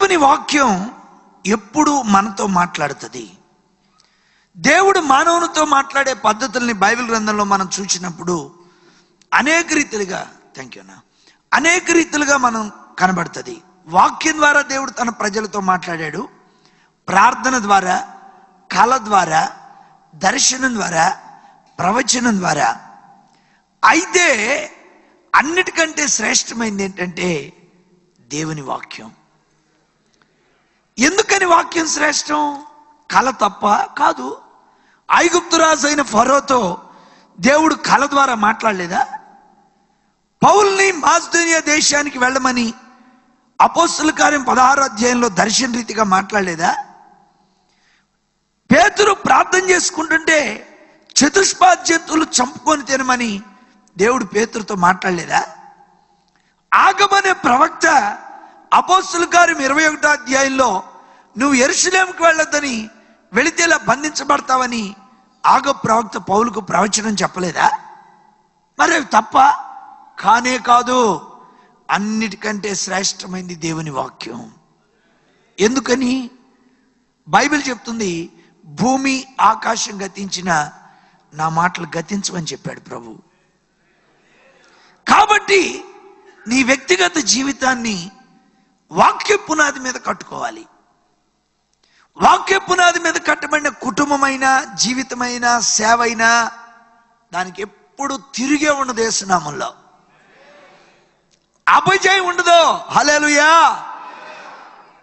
దేవుని వాక్యం ఎప్పుడు మనతో మాట్లాడుతుంది. దేవుడు మానవునితో మాట్లాడే పద్ధతుల్ని బైబిల్ గ్రంథంలో మనం చూసినప్పుడు అనేక రీతిలుగా మనం కనబడుతుంది. వాక్యం ద్వారా దేవుడు తన ప్రజలతో మాట్లాడాడు, ప్రార్థన ద్వారా, కళ ద్వారా, దర్శనం ద్వారా, ప్రవచనం ద్వారా. అయితే అన్నిటికంటే శ్రేష్టమైనది ఏంటంటే దేవుని వాక్యం. ఎందుకని వాక్యం శ్రేష్టం? కళ తప్ప కాదు. ఐగుప్తు రాజు అయిన ఫరోతో దేవుడు కళ ద్వారా మాట్లాడలేదా? పౌల్ని మాసిదోనియా దేశానికి వెళ్ళమని అపోస్తలుల కార్యం 16వ అధ్యాయంలో దర్శన రీతిగా మాట్లాడలేదా? పేతురు ప్రార్థన చేసుకుంటుంటే చతుష్పాద్యతులు చంపుకొని తినమని దేవుడు పేతురుతో మాట్లాడలేదా? ఆగమనే ప్రవక్త అపోస్తలుల కార్యం 21వ అధ్యాయంలో నువ్వు యెరూషలేముకు వెళ్ళొద్దని, వెళితే ఇలా బంధించబడతావని ఆగ ప్రవక్త పౌలుకు ప్రవచనం చెప్పలేదా? మరి తప్ప కానే కాదు. అన్నిటికంటే శ్రేష్టమైనది దేవుని వాక్యం. ఎందుకని? బైబిల్ చెప్తుంది, భూమి ఆకాశం గతించిన నా మాటలు గతించమని చెప్పాడు ప్రభు. కాబట్టి నీ వ్యక్తిగత జీవితాన్ని వాక్య పునాది మీద కట్టుకోవాలి. వాక్య పునాది మీద కట్టబడిన కుటుంబమైన, జీవితమైన, సేవైనా దానికి ఎప్పుడు తిరిగే ఉండదు. యేసునామంలో అపజయం ఉండదు. హల్లెలూయా.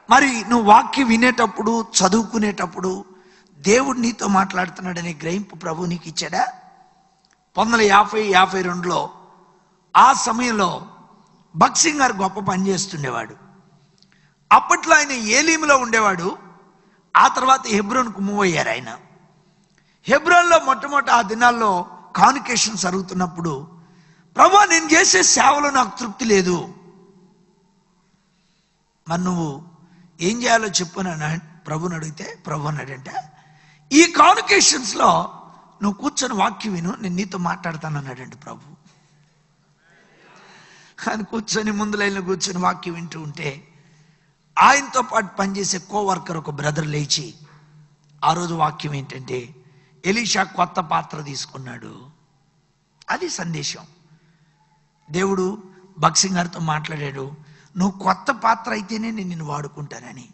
మరి నువ్వు వాక్యం వినేటప్పుడు, చదువుకునేటప్పుడు దేవుడు నీతో మాట్లాడుతున్నాడనే గ్రహింపు ప్రభు నీకు ఇచ్చాడా? 1950-52లో ఆ సమయంలో భక్సింగ్ గారు గొప్ప పని చేస్తుండేవాడు. అప్పట్లో ఆయన ఏలీములో ఉండేవాడు. ఆ తర్వాత హెబ్రోన్కు మూవ్ అయ్యారు. ఆయన హెబ్రోన్లో మొట్టమొదటి ఆ దినాల్లో కాన్వకేషన్ జరుగుతున్నప్పుడు, ప్రభు నేను చేసే సేవలో నాకు తృప్తి లేదు, మరి నువ్వు ఏం చేయాలో చెప్పు అని ప్రభుని అడిగితే, ప్రభు అన్నాడంటే, ఈ కాన్వకేషన్స్లో నువ్వు కూర్చొని వాక్యం విను, నేను నీతో మాట్లాడతాను అన్నాడండి ప్రభు. ఆయన కూర్చొని ముందు లైన్లో కూర్చొని వాక్యం వింటూ ఉంటే ఆయనతో పాటు పనిచేసే కోవర్కర్ ఒక బ్రదర్ లేచి ఆ రోజు వాక్యం ఏంటంటే, ఎలీషా కొత్త పాత్ర తీసుకున్నాడు. అది సందేశం. దేవుడు భక్సింగ్ గారితో మాట్లాడాడు, నువ్వు కొత్త పాత్ర అయితేనే నేను నిన్ను వాడుకుంటానని.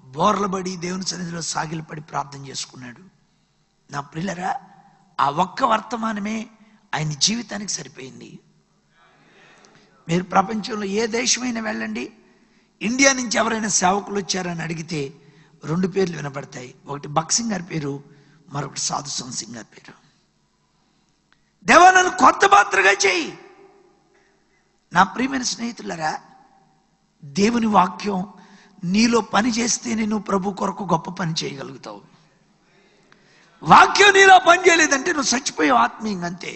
బోర్లబడి దేవుని సన్నిధిలో సాగిలపడి ప్రార్థన చేసుకున్నాడు. నా ప్రియులరా, ఆ ఒక్క వర్తమానమే ఆయన జీవితానికి సరిపోయింది. మీరు ప్రపంచంలో ఏ దేశమైనా వెళ్ళండి, ఇండియా నుంచి ఎవరైనా సేవకులు వచ్చారని అడిగితే 2 పేర్లు వినపడతాయి. ఒకటి భక్సింగ్ గారి పేరు, మరొకటి సాధు సింగ్ గారి పేరు. దేవా నన్ను కొత్త పాత్రగా చేయి. నా ప్రియమైన స్నేహితులరా, దేవుని వాక్యం నీలో పని చేస్తేనే నువ్వు ప్రభు కొరకు గొప్ప పని చేయగలుగుతావు. వాక్యం నీలో పని చేయలేదంటే నువ్వు చచ్చిపోయావు ఆత్మీయంగా, అంతే.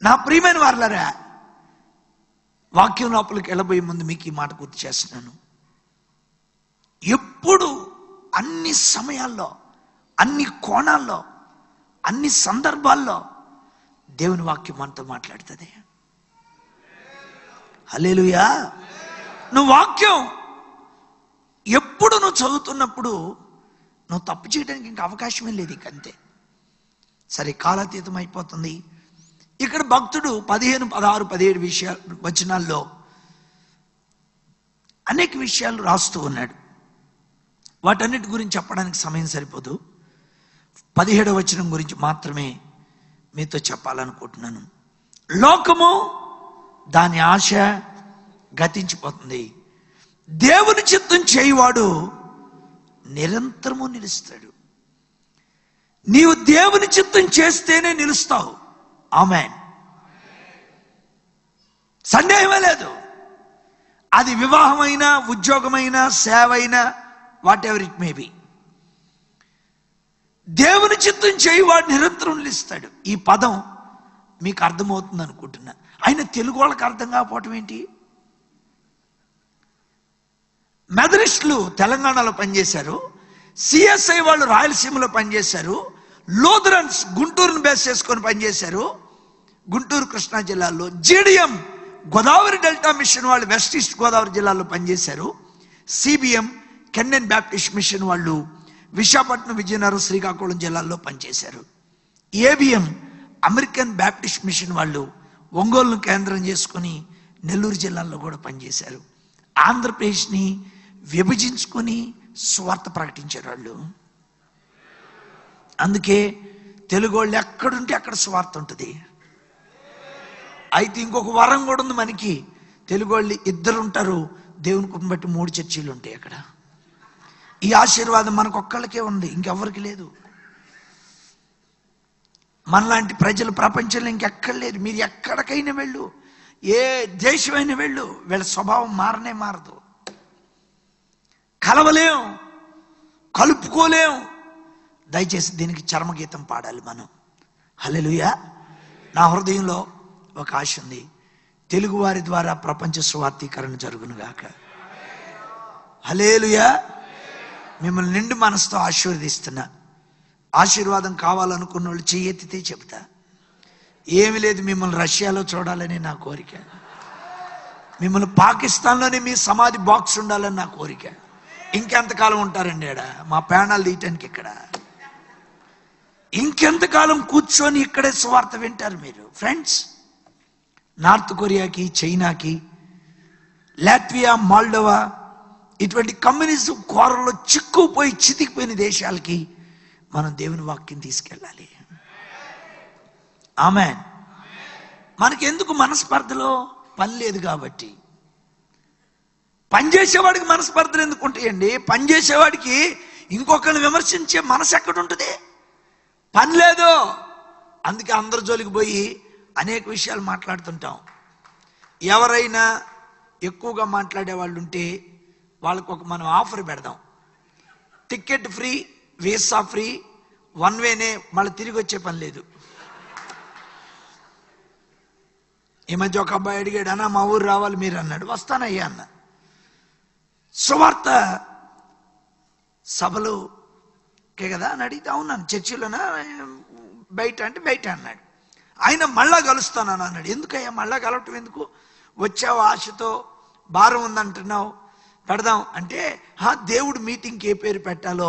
నా ప్రియమైన వారలారా, వాక్యం లోపలికి వెళ్ళబోయే ముందు మీకు ఈ మాట గుర్తు చేస్తున్నాను. ఎప్పుడు, అన్ని సమయాల్లో, అన్ని కోణాల్లో, అన్ని సందర్భాల్లో దేవుని వాక్యం మనతో మాట్లాడుతుంది. హల్లెలూయా. నువ్వు వాక్యం ఎప్పుడు నువ్వు చదువుతున్నప్పుడు నువ్వు తప్పు చేయడానికి ఇంకా అవకాశమే లేదు, ఇక అంతే. సరే, కాలాతీతం అయిపోతుంది. ఇక్కడ భక్తుడు 15, 16, 17 వచనాల్లో అనేక విషయాలు రాస్తూ ఉన్నాడు. వాటన్నిటి గురించి చెప్పడానికి సమయం సరిపోదు. 17వ వచనం గురించి మాత్రమే మీతో చెప్పాలనుకుంటున్నాను. లోకము దాని ఆశ గతించిపోతుంది, దేవుని చిత్తం చేయువాడు నిరంతరము నిలుస్తాడు. నీవు దేవుని చిత్తం చేస్తేనే నిలుస్తావు. ఆమేన్. సందేహమే లేదు. అది వివాహమైనా, ఉద్యోగమైనా, సేవైనా, whatever it may be. దేవుని చిత్తం చేయువాడు నిరంతరం నిలుస్తాడు. ఈ పదం మీకు అర్థమవుతుంది అనుకుంటున్నా. ఆయన తెలుగు వాళ్ళకి అర్థం కాకపోవటం ఏంటి? మెథడిస్టులు తెలంగాణలో పనిచేశారు, సిఎస్ఐ వాళ్ళు రాయలసీమలో పనిచేశారు, లూథరన్స్ గుంటూరును బేస్ చేసుకొని పనిచేశారు, గుంటూరు కృష్ణా జిల్లాలో, జీడిఎం గోదావరి డెల్టా మిషన్ వాళ్ళు వెస్ట్ ఈస్ట్ గోదావరి జిల్లాలో పనిచేశారు. సిబిఎం కెన్నెన్ బ్యాప్టిస్ట్ మిషన్ వాళ్ళు విశాఖపట్నం, విజయనగరం, శ్రీకాకుళం జిల్లాల్లో పనిచేశారు. ఏబిఎం అమెరికన్ బ్యాప్టిస్ట్ మిషన్ వాళ్ళు ఒంగోలును కేంద్రం చేసుకుని నెల్లూరు జిల్లాల్లో కూడా పనిచేశారు. ఆంధ్రప్రదేశ్ని విభజించుకొని స్వార్థ ప్రకటించారు వాళ్ళు. అందుకే తెలుగు వాళ్ళు ఎక్కడుంటే అక్కడ స్వార్థ ఉంటుంది. అయితే ఇంకొక వరం కూడా ఉంది మనకి. తెలుగు వాళ్ళు 2 ఉంటారు, దేవుని కుటుంబం బట్టి 3 చర్చీలు ఉంటాయి అక్కడ. ఈ ఆశీర్వాదం మనకు ఒక్కళ్ళకే ఉంది, ఇంకెవ్వరికి లేదు. మనలాంటి ప్రజలు ప్రపంచంలో ఇంకెక్కడ లేరు. మీరు ఎక్కడికైనా వెళ్ళు, ఏ దేశమైనా వెళ్ళు, వీళ్ళ స్వభావం మారనే మారదు. కలవలేం, కలుపుకోలేం. దయచేసి దీనికి చర్మగీతం పాడాలి మనం. హల్లెలూయా. నా హృదయంలో ఒక ఆశ ఉంది, తెలుగు వారి ద్వారా ప్రపంచ సువార్తీకరణ జరుగునుగాక. హల్లెలూయా. మిమ్మల్ని నిండు మనసుతో ఆశీర్వదిస్తున్నా. ఆశీర్వాదం కావాలనుకున్న వాళ్ళు చెయ్యెత్తితే చెబుతా. ఏమి లేదు, మిమ్మల్ని రష్యాలో చూడాలని నా కోరిక, మిమ్మల్ని పాకిస్తాన్లోనే మీ సమాధి బాక్స్ ఉండాలని నా కోరిక. ఇంకెంతకాలం ఉంటారండి ఆడ మా ప్రాణాలు తీయటానికి? ఇక్కడ ఇంకెంతకాలం కూర్చొని ఇక్కడే సువార్త వింటారు మీరు? ఫ్రెండ్స్, నార్త్ కొరియాకి, చైనాకి, లాట్వియా, మాల్డోవా ఇటువంటి కమ్యూనిజం కోరల్లో చిక్కుపోయి చితికిపోయిన దేశాలకి మనం దేవుని వాక్యం తీసుకెళ్ళాలి. ఆమేన్. మనకి ఎందుకు మనస్పర్ధలో పని లేదు కాబట్టి. పనిచేసేవాడికి మనస్పర్ధలు ఎందుకు ఉంటాయండి? పనిచేసేవాడికి ఇంకొకరిని విమర్శించే మనసు ఎక్కడుంటుంది? పని లేదు. అందుకే అందరి జోలికి పోయి అనేక విషయాలు మాట్లాడుతుంటాం. ఎవరైనా ఎక్కువగా మాట్లాడే వాళ్ళు ఉంటే వాళ్ళకు ఒక మనం ఆఫర్ పెడదాం. టికెట్ ఫ్రీ, వీసా ఫ్రీ, 1 వేనే, మళ్ళీ తిరిగి వచ్చే పని లేదు. ఈ మధ్య ఒక అబ్బాయి అడిగాడు, అన్న మా ఊరు రావాలి మీరు అన్నాడు. వస్తానయ్యా అన్న. సువార్త సభలుకే కదా అని అడిగితే అవునాను. చర్చిలోనా బయట అంటే బయట అన్నాడు. ఆయన మళ్ళా కలుస్తానని అన్నాడు. ఎందుకయ్యా మళ్ళా కలవటం ఎందుకు? వచ్చావు ఆశతో, భారం ఉందంటున్నావు, పెడదాం అంటే దేవుడు మీటింగ్కి ఏ పేరు పెట్టాలో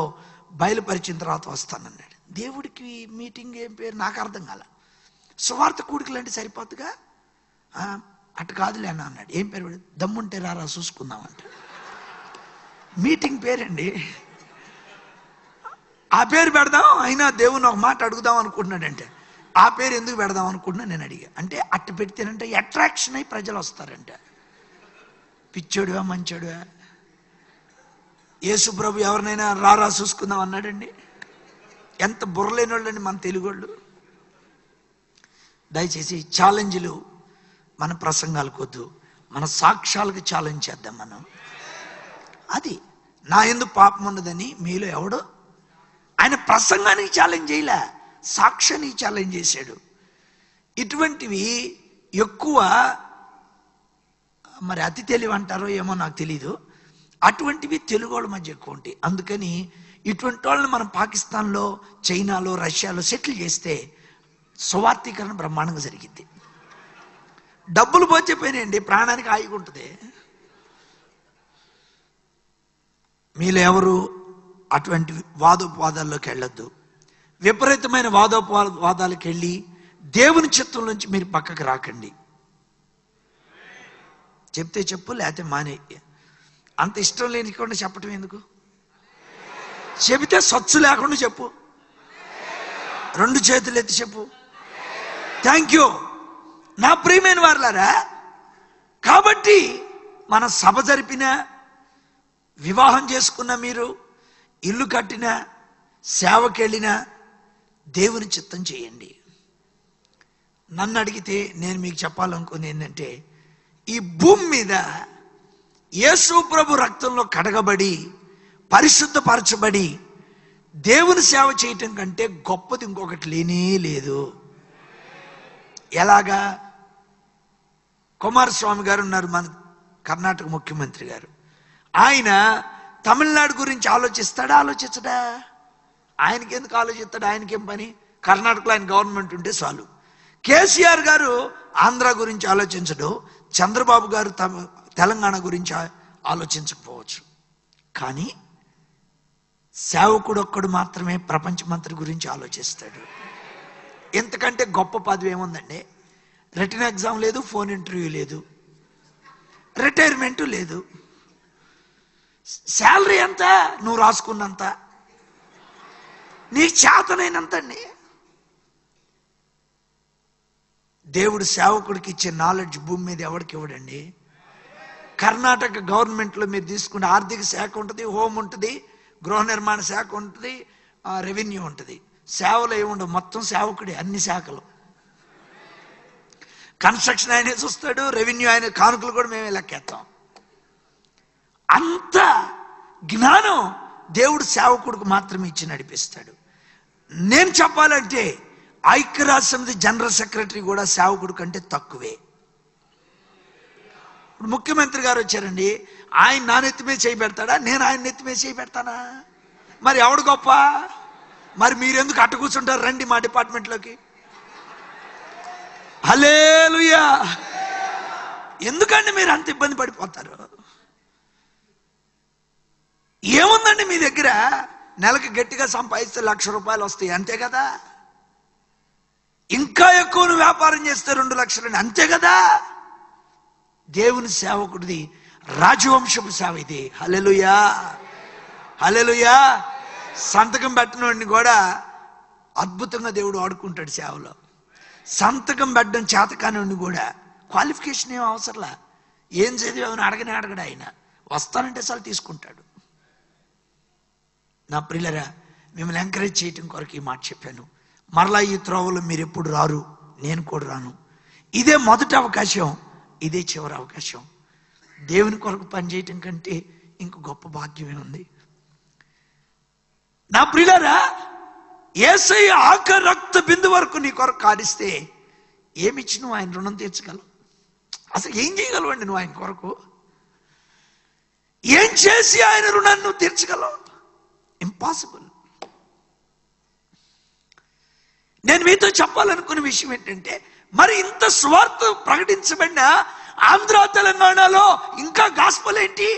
బయలుపరిచిన తర్వాత వస్తానన్నాడు. దేవుడికి మీటింగ్ ఏం పేరు నాకు అర్థం కాల. సువార్త కూడికలు అంటే సరిపోతుగా, అటు కాదులే అన్న అన్నాడు. ఏం పేరు? దమ్ముంటే రారా చూసుకుందామంట. మీటింగ్ పేరండి. ఆ పేరు పెడదాం, అయినా దేవుని ఒక మాట అడుగుదాం అనుకుంటున్నాడంటే ఆ పేరు ఎందుకు పెడదాం అనుకుంటున్నా నేను అడిగా. అంటే అట్టు పెడితేనంటే అట్రాక్షన్ అయ్యి ప్రజలు వస్తారంట. పిచ్చోడువా మంచోడువా? యేసు ప్రభు ఎవరినైనా రారా చూసుకుందాం అన్నాడండి? ఎంత బుర్రలేని వాళ్ళండి మన తెలుగు వాళ్ళు. దయచేసి ఛాలెంజ్లు మన ప్రసంగాలకు వద్దు, మన సాక్ష్యాలకు ఛాలెంజ్ చేద్దాం మనం. అది నా ఎందుకు పాపం ఉన్నదని మీలో ఎవడు? ఆయన ప్రసంగానికి ఛాలెంజ్ చేయలే, సాక్ష్యానికి ఛాలెంజ్ చేశాడు. ఇటువంటివి ఎక్కువ మరి అతి తెలివి అంటారో ఏమో నాకు తెలీదు, అటువంటివి తెలుగు వాళ్ళ మధ్య ఎక్కువ ఉంటాయి. అందుకని ఇటువంటి వాళ్ళని మనం పాకిస్తాన్లో, చైనాలో, రష్యాలో సెటిల్ చేస్తే సువార్తీకరణ బ్రహ్మాండంగా జరిగింది. డబ్బులు పోయినాయండి, ప్రాణానికి హాయిగా ఉంటుంది. మీలో ఎవరు అటువంటి వాదోపవాదాల్లోకి వెళ్ళొద్దు. విపరీతమైన వాదోపవాదాలకు వెళ్ళి దేవుని చిత్తం నుంచి మీరు పక్కకు రాకండి. చెప్తే చెప్పు, లేకపోతే మానే. అంత ఇష్టం లేనికుండా చెప్పటం ఎందుకు? చెబితే సచ్చు లేకుండా చెప్పు, 2 చేతులు ఎత్తి చెప్పు. థ్యాంక్ యూ నా ప్రియమైన వారులారా. కాబట్టి మన సభ జరిపిన, వివాహం చేసుకున్న, మీరు ఇల్లు కట్టిన, సేవకెళ్ళిన దేవుని చిత్తం చేయండి. నన్ను అడిగితే నేను మీకు చెప్పాలనుకుంది ఏంటంటే, ఈ భూమి మీద యేసు ప్రభు రక్తంలో కడగబడి పరిశుద్ధపరచబడి దేవుని సేవ చేయటం కంటే గొప్పది ఇంకొకటి లేనే లేదు. ఎలాగా? కుమారస్వామి గారు ఉన్నారు, మన కర్ణాటక ముఖ్యమంత్రి గారు. ఆయన తమిళనాడు గురించి ఆలోచించడా? ఆయనకి ఎందుకు ఆలోచిస్తాడు? ఆయనకేం పని? కర్ణాటకలో ఆయన గవర్నమెంట్ ఉంటే చాలు. కేసీఆర్ గారు ఆంధ్ర గురించి ఆలోచించడు, చంద్రబాబు గారు తెలంగాణ గురించి ఆలోచించకపోవచ్చు, కానీ సేవకుడు ఒక్కడు మాత్రమే ప్రపంచమంతటి గురించి ఆలోచిస్తాడు. ఎంతకంటే గొప్ప పదవి ఏముందండి? రిటన్ ఎగ్జామ్ లేదు, ఫోన్ ఇంటర్వ్యూ లేదు, రిటైర్మెంట్ లేదు. శాలరీ ఎంత? నువ్వు రాసుకున్నంత, నీకు చేతనైనంత అండి. దేవుడు సేవకుడికి ఇచ్చే నాలెడ్జ్ భూమి మీద ఎవరికి ఇవ్వడండి. కర్ణాటక గవర్నమెంట్లో మీరు తీసుకుంటే ఆర్థిక శాఖ ఉంటుంది, హోమ్ ఉంటుంది, గృహ నిర్మాణ శాఖ ఉంటుంది, రెవెన్యూ ఉంటుంది. సేవలు ఏముండవు, మొత్తం సేవకుడే అన్ని శాఖలు. కన్స్ట్రక్షన్ ఆయనే చూస్తాడు, రెవెన్యూ ఆయన, కానుకలు కూడా మేమే లెక్కేస్తాం. అంత జ్ఞానం దేవుడు సేవకుడికి మాత్రమే ఇచ్చి నడిపిస్తాడు. నేను చెప్పాలంటే ఐక్యరాజ్యసమితి జనరల్ సెక్రటరీ కూడా సేవకుడు కంటే తక్కువే. ఇప్పుడు ముఖ్యమంత్రి గారు వచ్చారండి, ఆయన నా నెత్తి మీద చేయి పెడతాడా? నేను ఆయన నెత్తి మీద చేయి పెడతానా? మరి ఎవడు గొప్ప? మరి మీరెందుకు అట్ట కూర్చుంటారు? రండి మా డిపార్ట్మెంట్లోకి. హల్లెలూయా! ఎందుకండి మీరు అంత ఇబ్బంది పడిపోతారు? ఏముందండి మీ దగ్గర? నెలకి గట్టిగా సంపాదిస్తే 1,00,000 రూపాయలు వస్తాయి, అంతే కదా. ఇంకా ఎక్కువ వ్యాపారం చేస్తే 2 లక్షలు, అంతే కదా. దేవుని సేవకుడిది రాజవంశపు సేవ ఇది. హల్లెలూయా, హల్లెలూయా. సంతకం పెట్టినోడిని కూడా అద్భుతంగా దేవుడు ఆడుకుంటాడు సేవలో. సంతకం పెట్టడం చేతకానివాడిని కూడా క్వాలిఫికేషన్ ఏం అవసరంలా, ఏం చదివామని అడగడు ఆయన. వస్తానంటే అసలు తీసుకుంటాడు. నా ప్రియులరా, మిమ్మల్ని ఎంకరేజ్ చేయటం కొరకు ఈ మాట చెప్పాను. మరలా ఈ త్రోవలో మీరు ఎప్పుడు రారు, నేను కూడా రాను. ఇదే మొదటి అవకాశం, ఇదే చివరి అవకాశం. దేవుని కొరకు పనిచేయటం కంటే ఇంక గొప్ప భాగ్యమే ఉంది. నా ప్రియులారా, యేసయ్య ఆఖరి రక్త బిందు వరకు నీ కొరకు కారిస్తే ఏమిచ్చి నువ్వు ఆయన రుణం తీర్చగలవు? అసలు ఏం చేయగలవండి నువ్వు ఆయన కొరకు? ఏం చేసి ఆయన రుణాన్ని నువ్వు తీర్చగలవు? ఇంపాసిబుల్. నేను మీతో చెప్పాలనుకున్న విషయం ఏంటంటే, మరి ఇంత స్వార్థ ప్రకటించబడిన ఆంధ్ర తెలంగాణలో ఇంకా గాస్పల్ ఏంటి?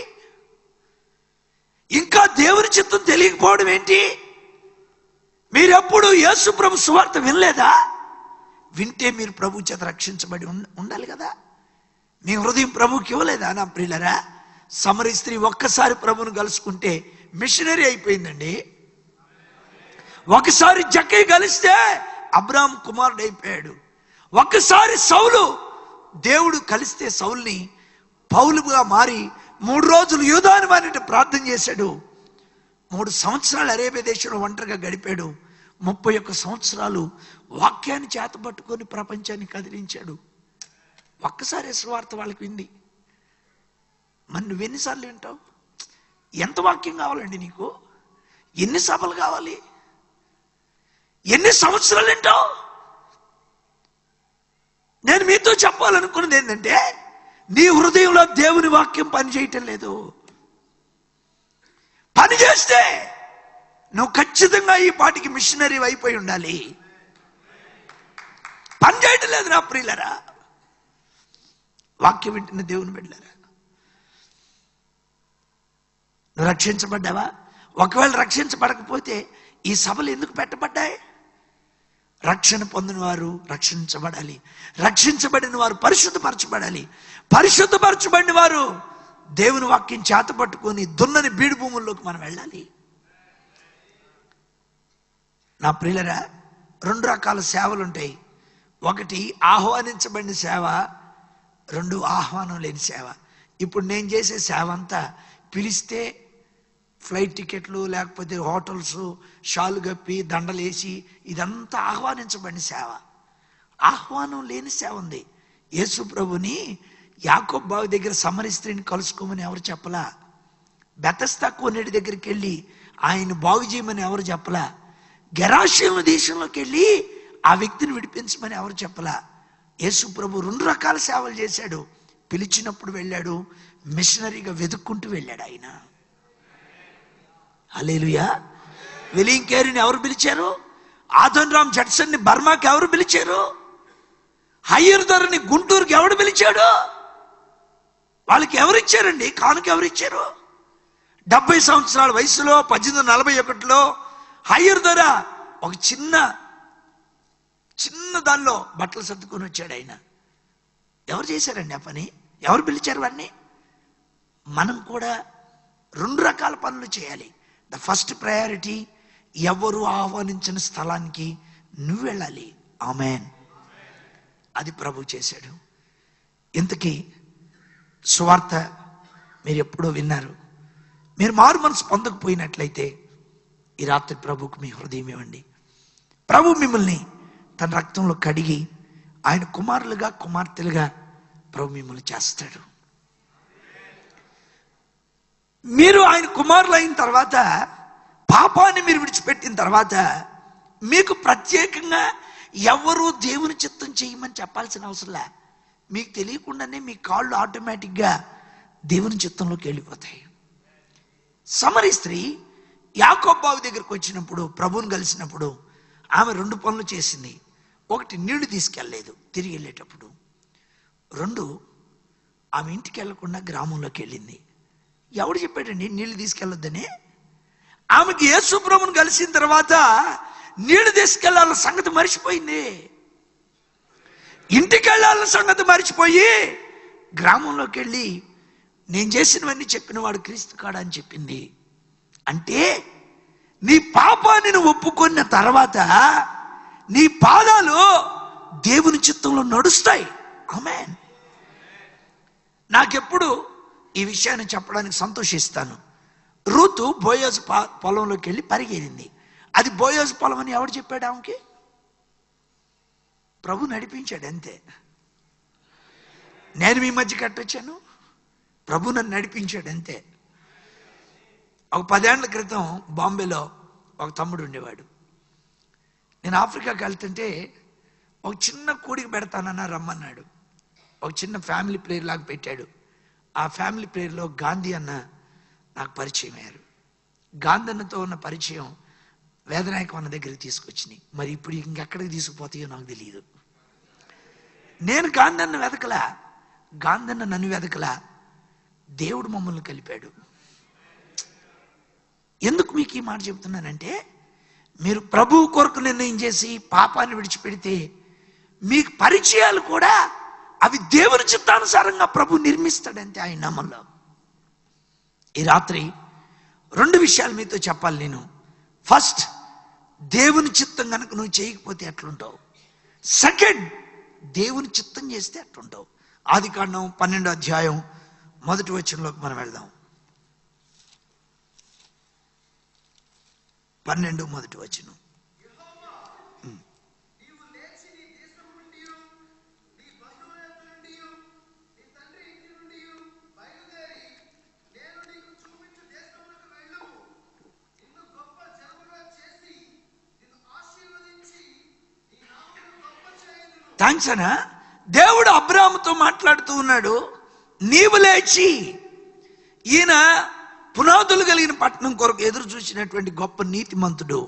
ఇంకా దేవుని చిత్తం తెలియకపోవడం ఏంటి? మీరెప్పుడు యేసు ప్రభు సువార్త వినలేదా? వింటే మీరు ప్రభు చేత రక్షించబడి ఉండాలి కదా. మీ హృదయం ప్రభుకి ఇవ్వలేదా? నా ప్రియులరా, సమరీ స్త్రీ ఒక్కసారి ప్రభుని కలుసుకుంటే మిషనరీ అయిపోయిందండి. ఒకసారి జక్కయ్య కలిస్తే అబ్రాహాం కుమారుడు అయిపోయాడు. ఒక్కసారి సౌలు, దేవుడు కలిస్తే సౌల్ని పౌలుగా మారి 3 రోజులు యూదాను మారినట్టు ప్రార్థన చేశాడు. 3 సంవత్సరాలు అరేబియా దేశంలో ఒంటరిగా గడిపాడు. 31 సంవత్సరాలు వాక్యాన్ని చేతపట్టుకొని ప్రపంచాన్ని కదిలించాడు. ఒక్కసారి సువార్త వాళ్ళకి వింది. మరి నువ్వు ఎన్నిసార్లు వింటావు? ఎంత వాక్యం కావాలండి నీకు? ఎన్ని సభలు కావాలి? ఎన్ని సంవత్సరాలు వింటావు? నేను మీతో చెప్పాలనుకున్నది ఏంటంటే, నీ హృదయంలో దేవుని వాక్యం పనిచేయటం లేదు. పని చేస్తే నువ్వు ఖచ్చితంగా ఈ పాటికి మిషనరీ అయిపోయి ఉండాలి. పని చేయటం లేదు నా ప్రియులరా. వాక్యం వింటున్న దేవుని బిడ్డలారా, నువ్వు రక్షించబడ్డావా? ఒకవేళ రక్షించబడకపోతే ఈ సభలు ఎందుకు పెట్టబడ్డాయి? రక్షణ పొందిన వారు రక్షించబడాలి, రక్షించబడిన వారు పరిశుద్ధపరచబడాలి, పరిశుద్ధపరచబడిన వారు దేవుని వాక్యం చేతపట్టుకొని దున్నని బీడు భూముల్లోకి మనం వెళ్ళాలి. నా ప్రియులరా, 2 రకాల సేవలు ఉంటాయి. ఒకటి ఆహ్వానించబడిన సేవ, 2 ఆహ్వానం లేని సేవ. ఇప్పుడు నేను చేసే సేవ అంతా పిలిస్తే ఫ్లైట్ టికెట్లు, లేకపోతే హోటల్స్, షాలు గప్పి దండలేసి, ఇదంతా ఆహ్వానించబడిన సేవ. ఆహ్వానం లేని సేవ ఉంది. యేసు ప్రభుని యాకోబు బావి దగ్గర సమరీ స్త్రీని కలుసుకోమని ఎవరు చెప్పలా. బెతస్తా కోనేటి దగ్గరికి వెళ్ళి ఆయన బాగు చేయమని ఎవరు చెప్పలా. గెరాషీము దేశంలోకి వెళ్ళి ఆ వ్యక్తిని విడిపించమని ఎవరు చెప్పలా. యేసు ప్రభు 2 రకాల సేవలు చేశాడు. పిలిచినప్పుడు వెళ్ళాడు, మిషనరీగా వెతుక్కుంటూ వెళ్ళాడు ఆయన. హల్లెలూయా. విలియం కేరీని ఎవరు పిలిచారు? ఆదోన్ రామ్ జడ్సన్ని బర్మాకి ఎవరు పిలిచారు? హయ్యర్ ధరని గుంటూరుకి ఎవడు పిలిచాడు? వాళ్ళకి ఎవరిచ్చారండి కానుక? ఎవరిచ్చారు? 70 సంవత్సరాల వయసులో 1841లో హయ్యర్ ధర ఒక చిన్న దానిలో బట్టలు సర్దుకొని వచ్చాడు ఆయన. ఎవరు చేశారండి ఆ పని? ఎవరు పిలిచారు వాడిని? మనం కూడా 2 రకాల పనులు చేయాలి. ద ఫస్ట్ ప్రయారిటీ, ఎవరు ఆహ్వానించిన స్థలానికి నువ్వు వెళ్ళాలి. ఆమేన్. అది ప్రభు చేశాడు. ఇంతకీ సువార్త మీరు ఎప్పుడో విన్నారు. మీరు మారు మనసు పొందకపోయినట్లయితే ఈ రాత్రి ప్రభుకు మీ హృదయం ఇవ్వండి. ప్రభు మిమ్మల్ని తన రక్తంలో కడిగి ఆయన కుమారులుగా కుమార్తెలుగా ప్రభు మిమ్మల్ని చేస్తాడు. మీరు ఆయన కుమారులు అయిన తర్వాత, పాపాన్ని మీరు విడిచిపెట్టిన తర్వాత, మీకు ప్రత్యేకంగా ఎవరు దేవుని చిత్తం చేయమని చెప్పాల్సిన అవసరంలే. మీకు తెలియకుండానే మీ కాళ్ళు ఆటోమేటిక్గా దేవుని చిత్తంలోకి వెళ్ళిపోతాయి. సమరీ స్త్రీ యాకోబు బావి దగ్గరికి వచ్చినప్పుడు, ప్రభువుని కలిసినప్పుడు ఆమె 2 పనులు చేసింది. 1, నీళ్లు తీసుకెళ్ళలేదు తిరిగి వెళ్ళేటప్పుడు. 2, ఆమె ఇంటికి వెళ్లకుండా గ్రామంలోకి వెళ్ళింది. ఎవడు చెప్పాడండి నీళ్లు తీసుకెళ్ళొద్దని? ఆమెకి యేసు ప్రభువుని కలిసిన తర్వాత నీళ్లు తీసుకెళ్లాల సంగతి మర్చిపోయింది. ఇంటికి వెళ్ళాలన్న సంగతి మర్చిపోయి గ్రామంలోకి వెళ్ళి నేను చేసినవన్నీ చెప్పిన వాడు క్రీస్తు కాడా అని చెప్పింది. అంటే నీ పాపాన్ని నువ్వు ఒప్పుకున్న తర్వాత నీ పాదాలు దేవుని చిత్తంలో నడుస్తాయి. ఆమేన్. నాకెప్పుడు ఈ విషయాన్ని చెప్పడానికి సంతోషిస్తాను. రూతు బోయోజు పొలంలోకి వెళ్ళి పరిగెత్తింది. అది బోయోజు పొలం అని ఎవడు చెప్పాడు ఆమెకి? ప్రభు నడిపించాడు అంతే. నేను మీ మధ్య కట్టొచ్చాను, ప్రభు నన్ను నడిపించాడు అంతే. ఒక 10 ఏళ్ల క్రితం బాంబేలో ఒక తమ్ముడు ఉండేవాడు. నేను ఆఫ్రికాకి వెళ్తుంటే ఒక చిన్న కూడికి పెడతానన్నా రమ్మన్నాడు. ఒక చిన్న ఫ్యామిలీ ప్రేయర్ లాగా పెట్టాడు. ఆ ఫ్యామిలీ ప్రేయర్లో గాంధీ అన్న నాకు పరిచయం అయ్యారు. గాంధీ అన్నతో ఉన్న పరిచయం వేదనాయకం అన్న దగ్గరికి తీసుకొచ్చినాయి. మరి ఇప్పుడు ఇంకెక్కడికి తీసుకుపోతాయో నాకు తెలియదు. నేను గాంధీ అన్న వెతకలా, గాంధీ అన్న నన్ను వెతకలా, దేవుడు మమ్మల్ని కలిపాడు. ఎందుకు మీకు ఈ మాట చెబుతున్నానంటే, మీరు ప్రభువు కొరకు నిర్ణయం చేసి పాపాన్ని విడిచిపెడితే మీకు పరిచయాలు కూడా అవి దేవుని చిత్తానుసారంగా ప్రభు నిర్మిస్తాడంతే ఆయన నామంలో. ఈ రాత్రి 2 విషయాలు మీతో చెప్పాలి నేను. ఫస్ట్, దేవుని చిత్తం కనుక నువ్వు చేయకపోతే ఎట్లుంటావు. సెకండ్, దేవుని చిత్తం చేస్తే ఎట్లుంటావు. ఆదికాండం 12వ అధ్యాయం 1వ వచనంలోకి మనం వెళ్దాం. 12 1వ వచనం. థ్యాంక్స్ అనా. దేవుడు అబ్రాహాముతో మాట్లాడుతూ ఉన్నాడు. నీవు లేచి, ఈయన పునాదులు కలిగిన పట్టణం కొరకు ఎదురు చూసినటువంటి గొప్ప నీతిమంతుడు,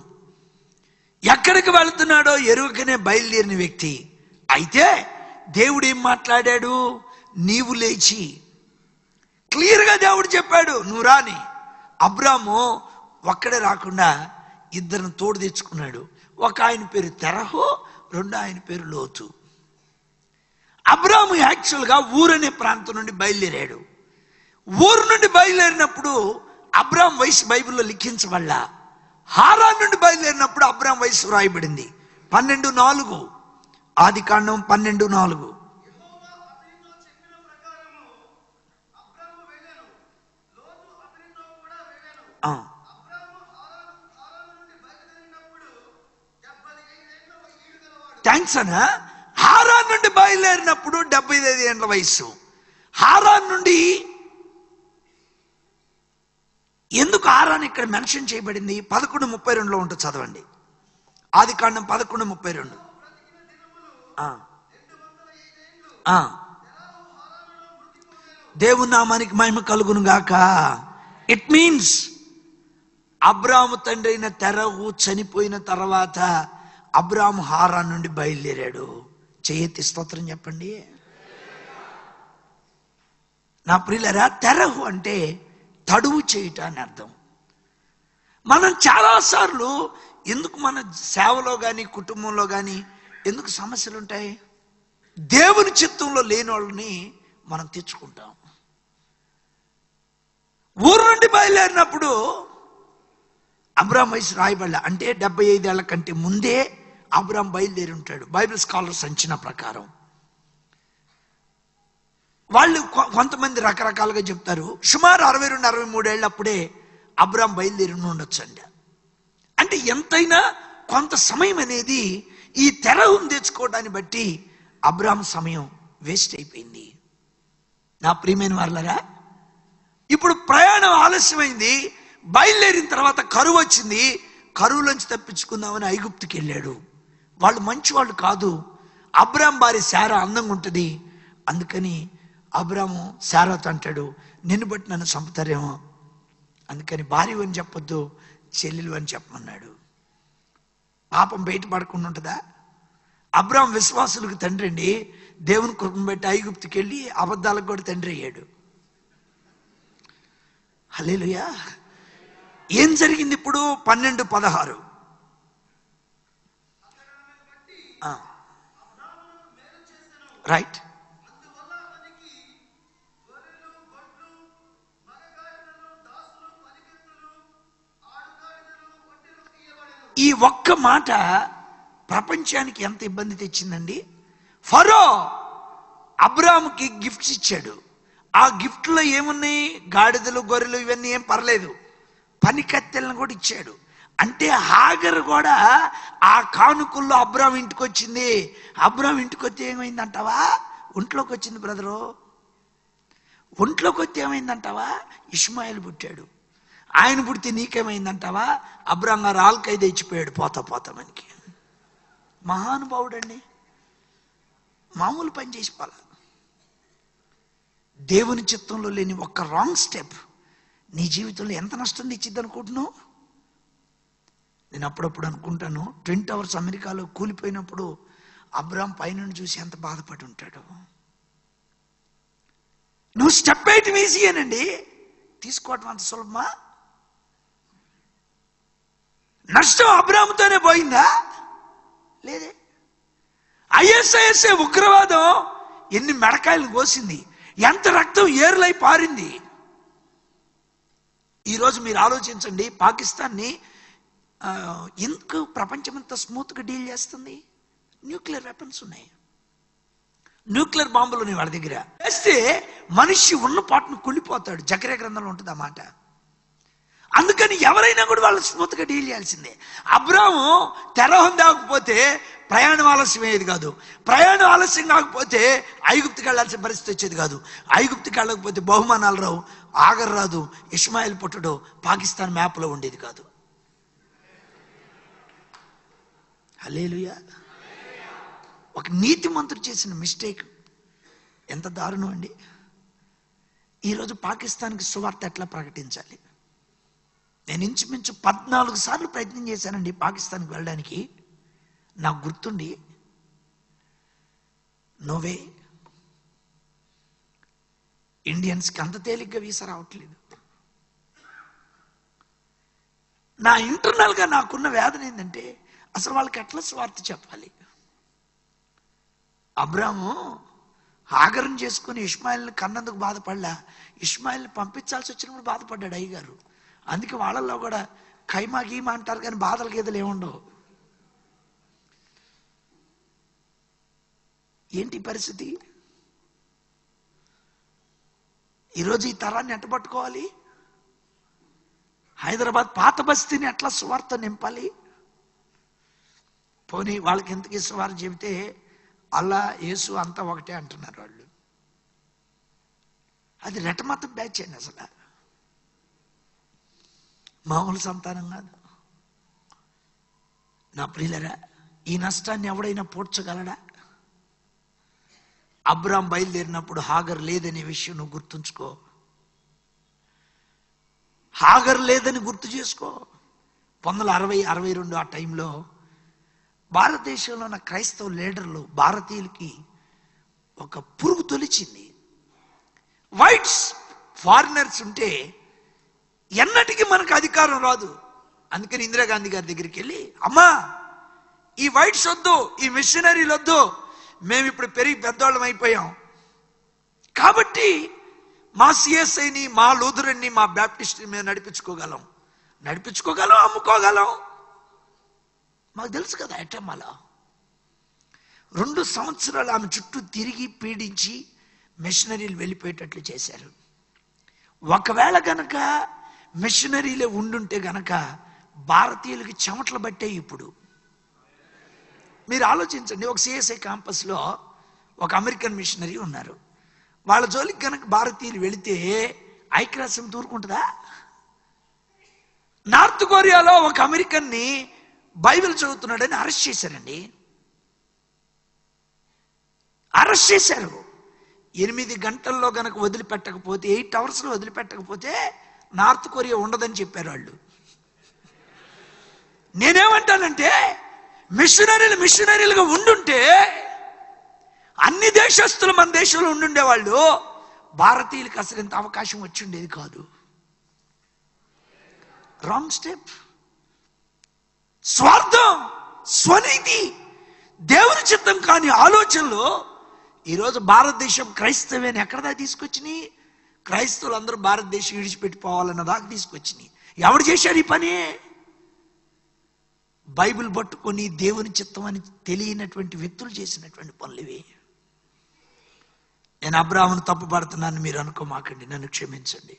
ఎక్కడికి వెళుతున్నాడో ఎరుకనే బయలుదేరిన వ్యక్తి. అయితే దేవుడు ఏం మాట్లాడాడు? నీవు లేచి. క్లియర్గా దేవుడు చెప్పాడు నువ్వు రాని. అబ్రాము ఒక్కడే రాకుండా 2 తోడు తెచ్చుకున్నాడు. ఒక ఆయన పేరు తెరహు, 2 ఆయన పేరు లోతు. అబ్రాము యాక్చువల్గా ఊరనే ప్రాంతం నుండి బయలుదేరాడు. ఊరు నుండి బయలుదేరినప్పుడు అబ్రాము వయసు బైబిల్లో లిఖించబడలా. హారాన్ నుండి బయలుదేరినప్పుడు అబ్రాము వయసు రాయబడింది. 12:4, ఆదికాండం 12:4. థ్యాంక్స్ అనా. హారాన్ నుండి బయలుదేరినప్పుడు 75 ఏళ్ల వయసు. హారాన్ నుండి ఎందుకు హారాన్ ఇక్కడ మెన్షన్ చేయబడింది? 11:32లో ఉంటుంది, చదవండి. ఆదికాండం 11:32. దేవుని నామానికి మహిమ కలుగును గాక. ఇట్ మీన్స్ అబ్రాము తండ్రి అయిన తెరహు చనిపోయిన తర్వాత అబ్రాము హారాన్ నుండి బయలుదేరాడు. చేయెత్తి స్తోత్రం చెప్పండి. నా ప్రియులరా, తెరహు అంటే తడువు చేయుట అని అర్థం. మనం చాలాసార్లు ఎందుకు మన సేవలో కానీ కుటుంబంలో కానీ ఎందుకు సమస్యలు ఉంటాయి? దేవుని చిత్తంలో లేని వాళ్ళని మనం తెచ్చుకుంటాం. ఊరు నుండి బయలుదేరినప్పుడు అబ్రామ్ వయసు రాయబడ్డ, అంటే 75 ఏళ్ల కంటే ముందే అబ్రామ్ బయలుదేరి ఉంటాడు బైబిల్ స్కాలర్స్ అంచనా ప్రకారం. వాళ్ళు కొంతమంది రకరకాలుగా చెప్తారు. సుమారు 62, 63 ఏళ్ళప్పుడే అబ్రామ్ బయలుదేరి ఉండొచ్చండి. అంటే ఎంతైనా కొంత సమయం అనేది ఈ తెరహును తెచ్చుకోవడాన్ని బట్టి అబ్రామ్ సమయం వేస్ట్ అయిపోయింది. నా ప్రియమైన వాళ్ళరా, ఇప్పుడు ప్రయాణం ఆలస్యమైంది. బయలుదేరిన తర్వాత కరువు వచ్చింది. కరువులోంచి తప్పించుకుందామని ఐగుప్తుకి వెళ్ళాడు. వాళ్ళు మంచి వాళ్ళు కాదు. అబ్రామ్ భార్య శారా అందంగా ఉంటుంది. అందుకని అబ్రాము శారాతో అంటాడు, నిన్ను బట్టి నన్ను చంపుతారేమో, అందుకని భార్య అని చెప్పొద్దు, చెల్లెలు అని చెప్పమన్నాడు. పాపం బయటపడకుండా ఉంటుందా? అబ్రామ్ విశ్వాసులకు తండ్రి అండి. దేవుని కృపను బట్టి ఐగుప్తుకి వెళ్ళి అబద్ధాలకు కూడా తండ్రి అయ్యాడు. హల్లెలూయా. ఏం జరిగింది ఇప్పుడు? 12:16 రైట్. ఈ ఒక్క మాట ప్రపంచానికి ఎంత ఇబ్బంది తెచ్చిందండి. ఫరో అబ్రాముకి గిఫ్ట్స్ ఇచ్చాడు. ఆ గిఫ్ట్లో ఏమున్నాయి? గాడిదలు, గొర్రెలు, ఇవన్నీ ఏం పర్లేదు. పని కత్తెలను కూడా ఇచ్చాడు. అంటే హాగర్ కూడా ఆ కానుకల్లో అబ్రామ్ ఇంటికి వచ్చింది. అబ్రామ్ ఇంటికి వస్తే ఏమైందంటావా? ఒంట్లోకి వచ్చింది బ్రదరు. ఒంట్లోకి వస్తే ఏమైందంటావా? ఇష్మాయిల్ పుట్టాడు. ఆయన పుడితే నీకేమైందంటావా? అబ్రామ్ గారు ఆల్కైదా ఇచ్చిపోయాడు పోతా మనకి. మహానుభావుడు అండి, మామూలు పని చేసిపోలా. దేవుని చిత్తంలో లేని ఒక్క రాంగ్ స్టెప్ నీ జీవితంలో ఎంత నష్టం తెచ్చిద్ది అనుకుంటున్నావు? నేను అప్పుడప్పుడు అనుకుంటాను, ట్విన్ టవర్స్ అమెరికాలో కూలిపోయినప్పుడు అబ్రామ్ పైనుండి చూసి ఎంత బాధపడి ఉంటాడు. నువ్వు స్టెప్ వేయటం ఈజీయేనండి, తీసుకోవటం అంత సులభమా? నష్టం అబ్రాముతోనే పోయిందా? లేదే. ఐఎస్ఐఎస్ఏ ఉగ్రవాదం ఎన్ని మెడకాయలు కోసింది, ఎంత రక్తం ఏర్లై పారింది. ఈరోజు మీరు ఆలోచించండి, పాకిస్తాన్ని ఎందుకు ప్రపంచమంతా స్మూత్గా డీల్ చేస్తుంది? న్యూక్లియర్ వెపన్స్ ఉన్నాయి, న్యూక్లియర్ బాంబులు ఉన్నాయి వాళ్ళ దగ్గర. వేస్తే మనిషి ఉన్న పాటును కుళ్ళిపోతాడు. జకర్యా గ్రంథంలో ఉంటుంది ఆ మాట. అందుకని ఎవరైనా కూడా వాళ్ళు స్మూత్గా డీల్ చేయాల్సిందే. అబ్రాము తెరహును దాకపోతే ప్రయాణం ఆలస్యం అయ్యేది కాదు. ప్రయాణం ఆలస్యం కాకపోతే ఐగుప్తుకి వెళ్ళాల్సిన పరిస్థితి వచ్చేది కాదు. ఐగుప్తుకి వెళ్ళకపోతే బహుమానాలు రావు, ఆగర్ రాదు, ఇష్మాయిల్ పుట్టడు, పాకిస్తాన్ మ్యాప్లో ఉండేది కాదు. హల్లెలూయా. ఒక నీతిమంతుడు చేసిన మిస్టేక్ ఎంత దారుణం అండి. ఈరోజు పాకిస్తాన్కి సువార్త ఎట్లా ప్రకటించాలి? నేను ఇంచుమించు 14 సార్లు ప్రయత్నం చేశానండి పాకిస్తాన్కి వెళ్ళడానికి. నాకు గుర్తుండి నోవే, ఇండియన్స్కి అంత తేలిగ్గా వీసా రావట్లేదు. నా ఇంటర్నల్గా నాకున్న వేదన ఏంటంటే అసలు వాళ్ళకి ఎట్లా స్వార్థ చెప్పాలి? అబ్రాము హాగర్ని చేసుకుని ఇష్మాయిల్ని కన్నందుకు బాధపడలా, ఇష్మాయిల్ని పంపించాల్సి వచ్చినప్పుడు బాధపడ్డాడు అయ్యగారు. అందుకే వాళ్ళల్లో కూడా ఖైమా గీమా అంటారు కానీ బాధల గీతలు ఏముండవు. ఏంటి పరిస్థితి? ఈరోజు ఈ తరాన్ని ఎట్ట పట్టుకోవాలి? హైదరాబాద్ పాత బస్తీని ఎట్లా సువార్త నింపాలి? పోనీ వాళ్ళకి ఎంతకి సువార్త చెబితే అల్లా యేసు అంతా ఒకటే అంటున్నారు వాళ్ళు. అది రెటమతం బ్యాచ్ అండి, అసలు మామూలు సంతానం కాదు. నా ప్రియులరా, ఈ నష్టాన్ని ఎవడైనా పూడ్చగలడా? అబ్రాం బయలుదేరినప్పుడు హాగర్ లేదనే విషయం నువ్వు గుర్తుంచుకో. హాగర్ లేదని గుర్తు చేసుకో. 1960-62 ఆ టైంలో భారతదేశంలో ఉన్న క్రైస్తవ లీడర్లు భారతీయులకి ఒక పురుగు తొలిచింది. వైట్స్ ఫారినర్స్ ఉంటే ఎన్నటికీ మనకు అధికారం రాదు. అందుకని ఇందిరాగాంధీ గారి దగ్గరికి వెళ్ళి, అమ్మా ఈ వైట్స్ వద్దు, ఈ మిషనరీలు వద్దు, మేము ఇప్పుడు పెరిగి పెద్దవాళ్ళం అయిపోయాం కాబట్టి మా సిఎస్ఐని, మా లూథరన్ని, మా బ్యాప్టిస్ట్ని మేము నడిపించుకోగలం, అమ్ముకోగలం. మాకు తెలుసు కదా ఎట్టమ్మలో. 2 సంవత్సరాలు ఆమె చుట్టూ తిరిగి పీడించి మిషనరీలు వెళ్ళిపోయేటట్లు చేశారు. ఒకవేళ గనక మిషనరీలే ఉండుంటే గనక భారతీయులకి చెమటలు పట్టే. ఇప్పుడు మీరు ఆలోచించండి, ఒక సిఎస్ఐ క్యాంపస్లో ఒక అమెరికన్ మిషనరీ ఉన్నారు. వాళ్ళ జోలికి కనుక భారతీయులు వెళితే ఐక్యరాజ్యం దూరుకుంటుందా? నార్త్ కొరియాలో ఒక అమెరికన్ని బైబిల్ చదువుతున్నాడని అరెస్ట్ చేశారండి. అరెస్ట్ చేశారు. 8 గంటల్లో గనక వదిలిపెట్టకపోతే, 8 అవర్స్లో వదిలిపెట్టకపోతే నార్త్ కొరియా ఉండదని చెప్పారు వాళ్ళు. నేనేమంటానంటే, మిషనరీలుగా ఉండుంటే అన్ని దేశస్తులు మన దేశంలో ఉండుండేవాళ్ళు, భారతీయులకు అసలు ఇంత అవకాశం వచ్చిండేది కాదు. Wrong step. స్వార్థం, స్వనీతి, దేవుని చిత్తం కాని ఆలోచనలు ఈరోజు భారతదేశం క్రైస్తవ్యాన్ని ఎక్కడదా తీసుకొచ్చినాయి? క్రైస్తవులు అందరూ భారతదేశం విడిచిపెట్టిపోవాలన్న దాకా తీసుకొచ్చినాయి. ఎవడు చేశాడు ఈ పని? బైబిల్ పట్టుకొని దేవుని చిత్తం అని తెలియనటువంటి వ్యక్తులు చేసినటువంటి పనులు ఇవి. నేను అబ్రాహామును తప్పు పడుతున్నాను మీరు అనుకోమాకండి, నన్ను క్షమించండి.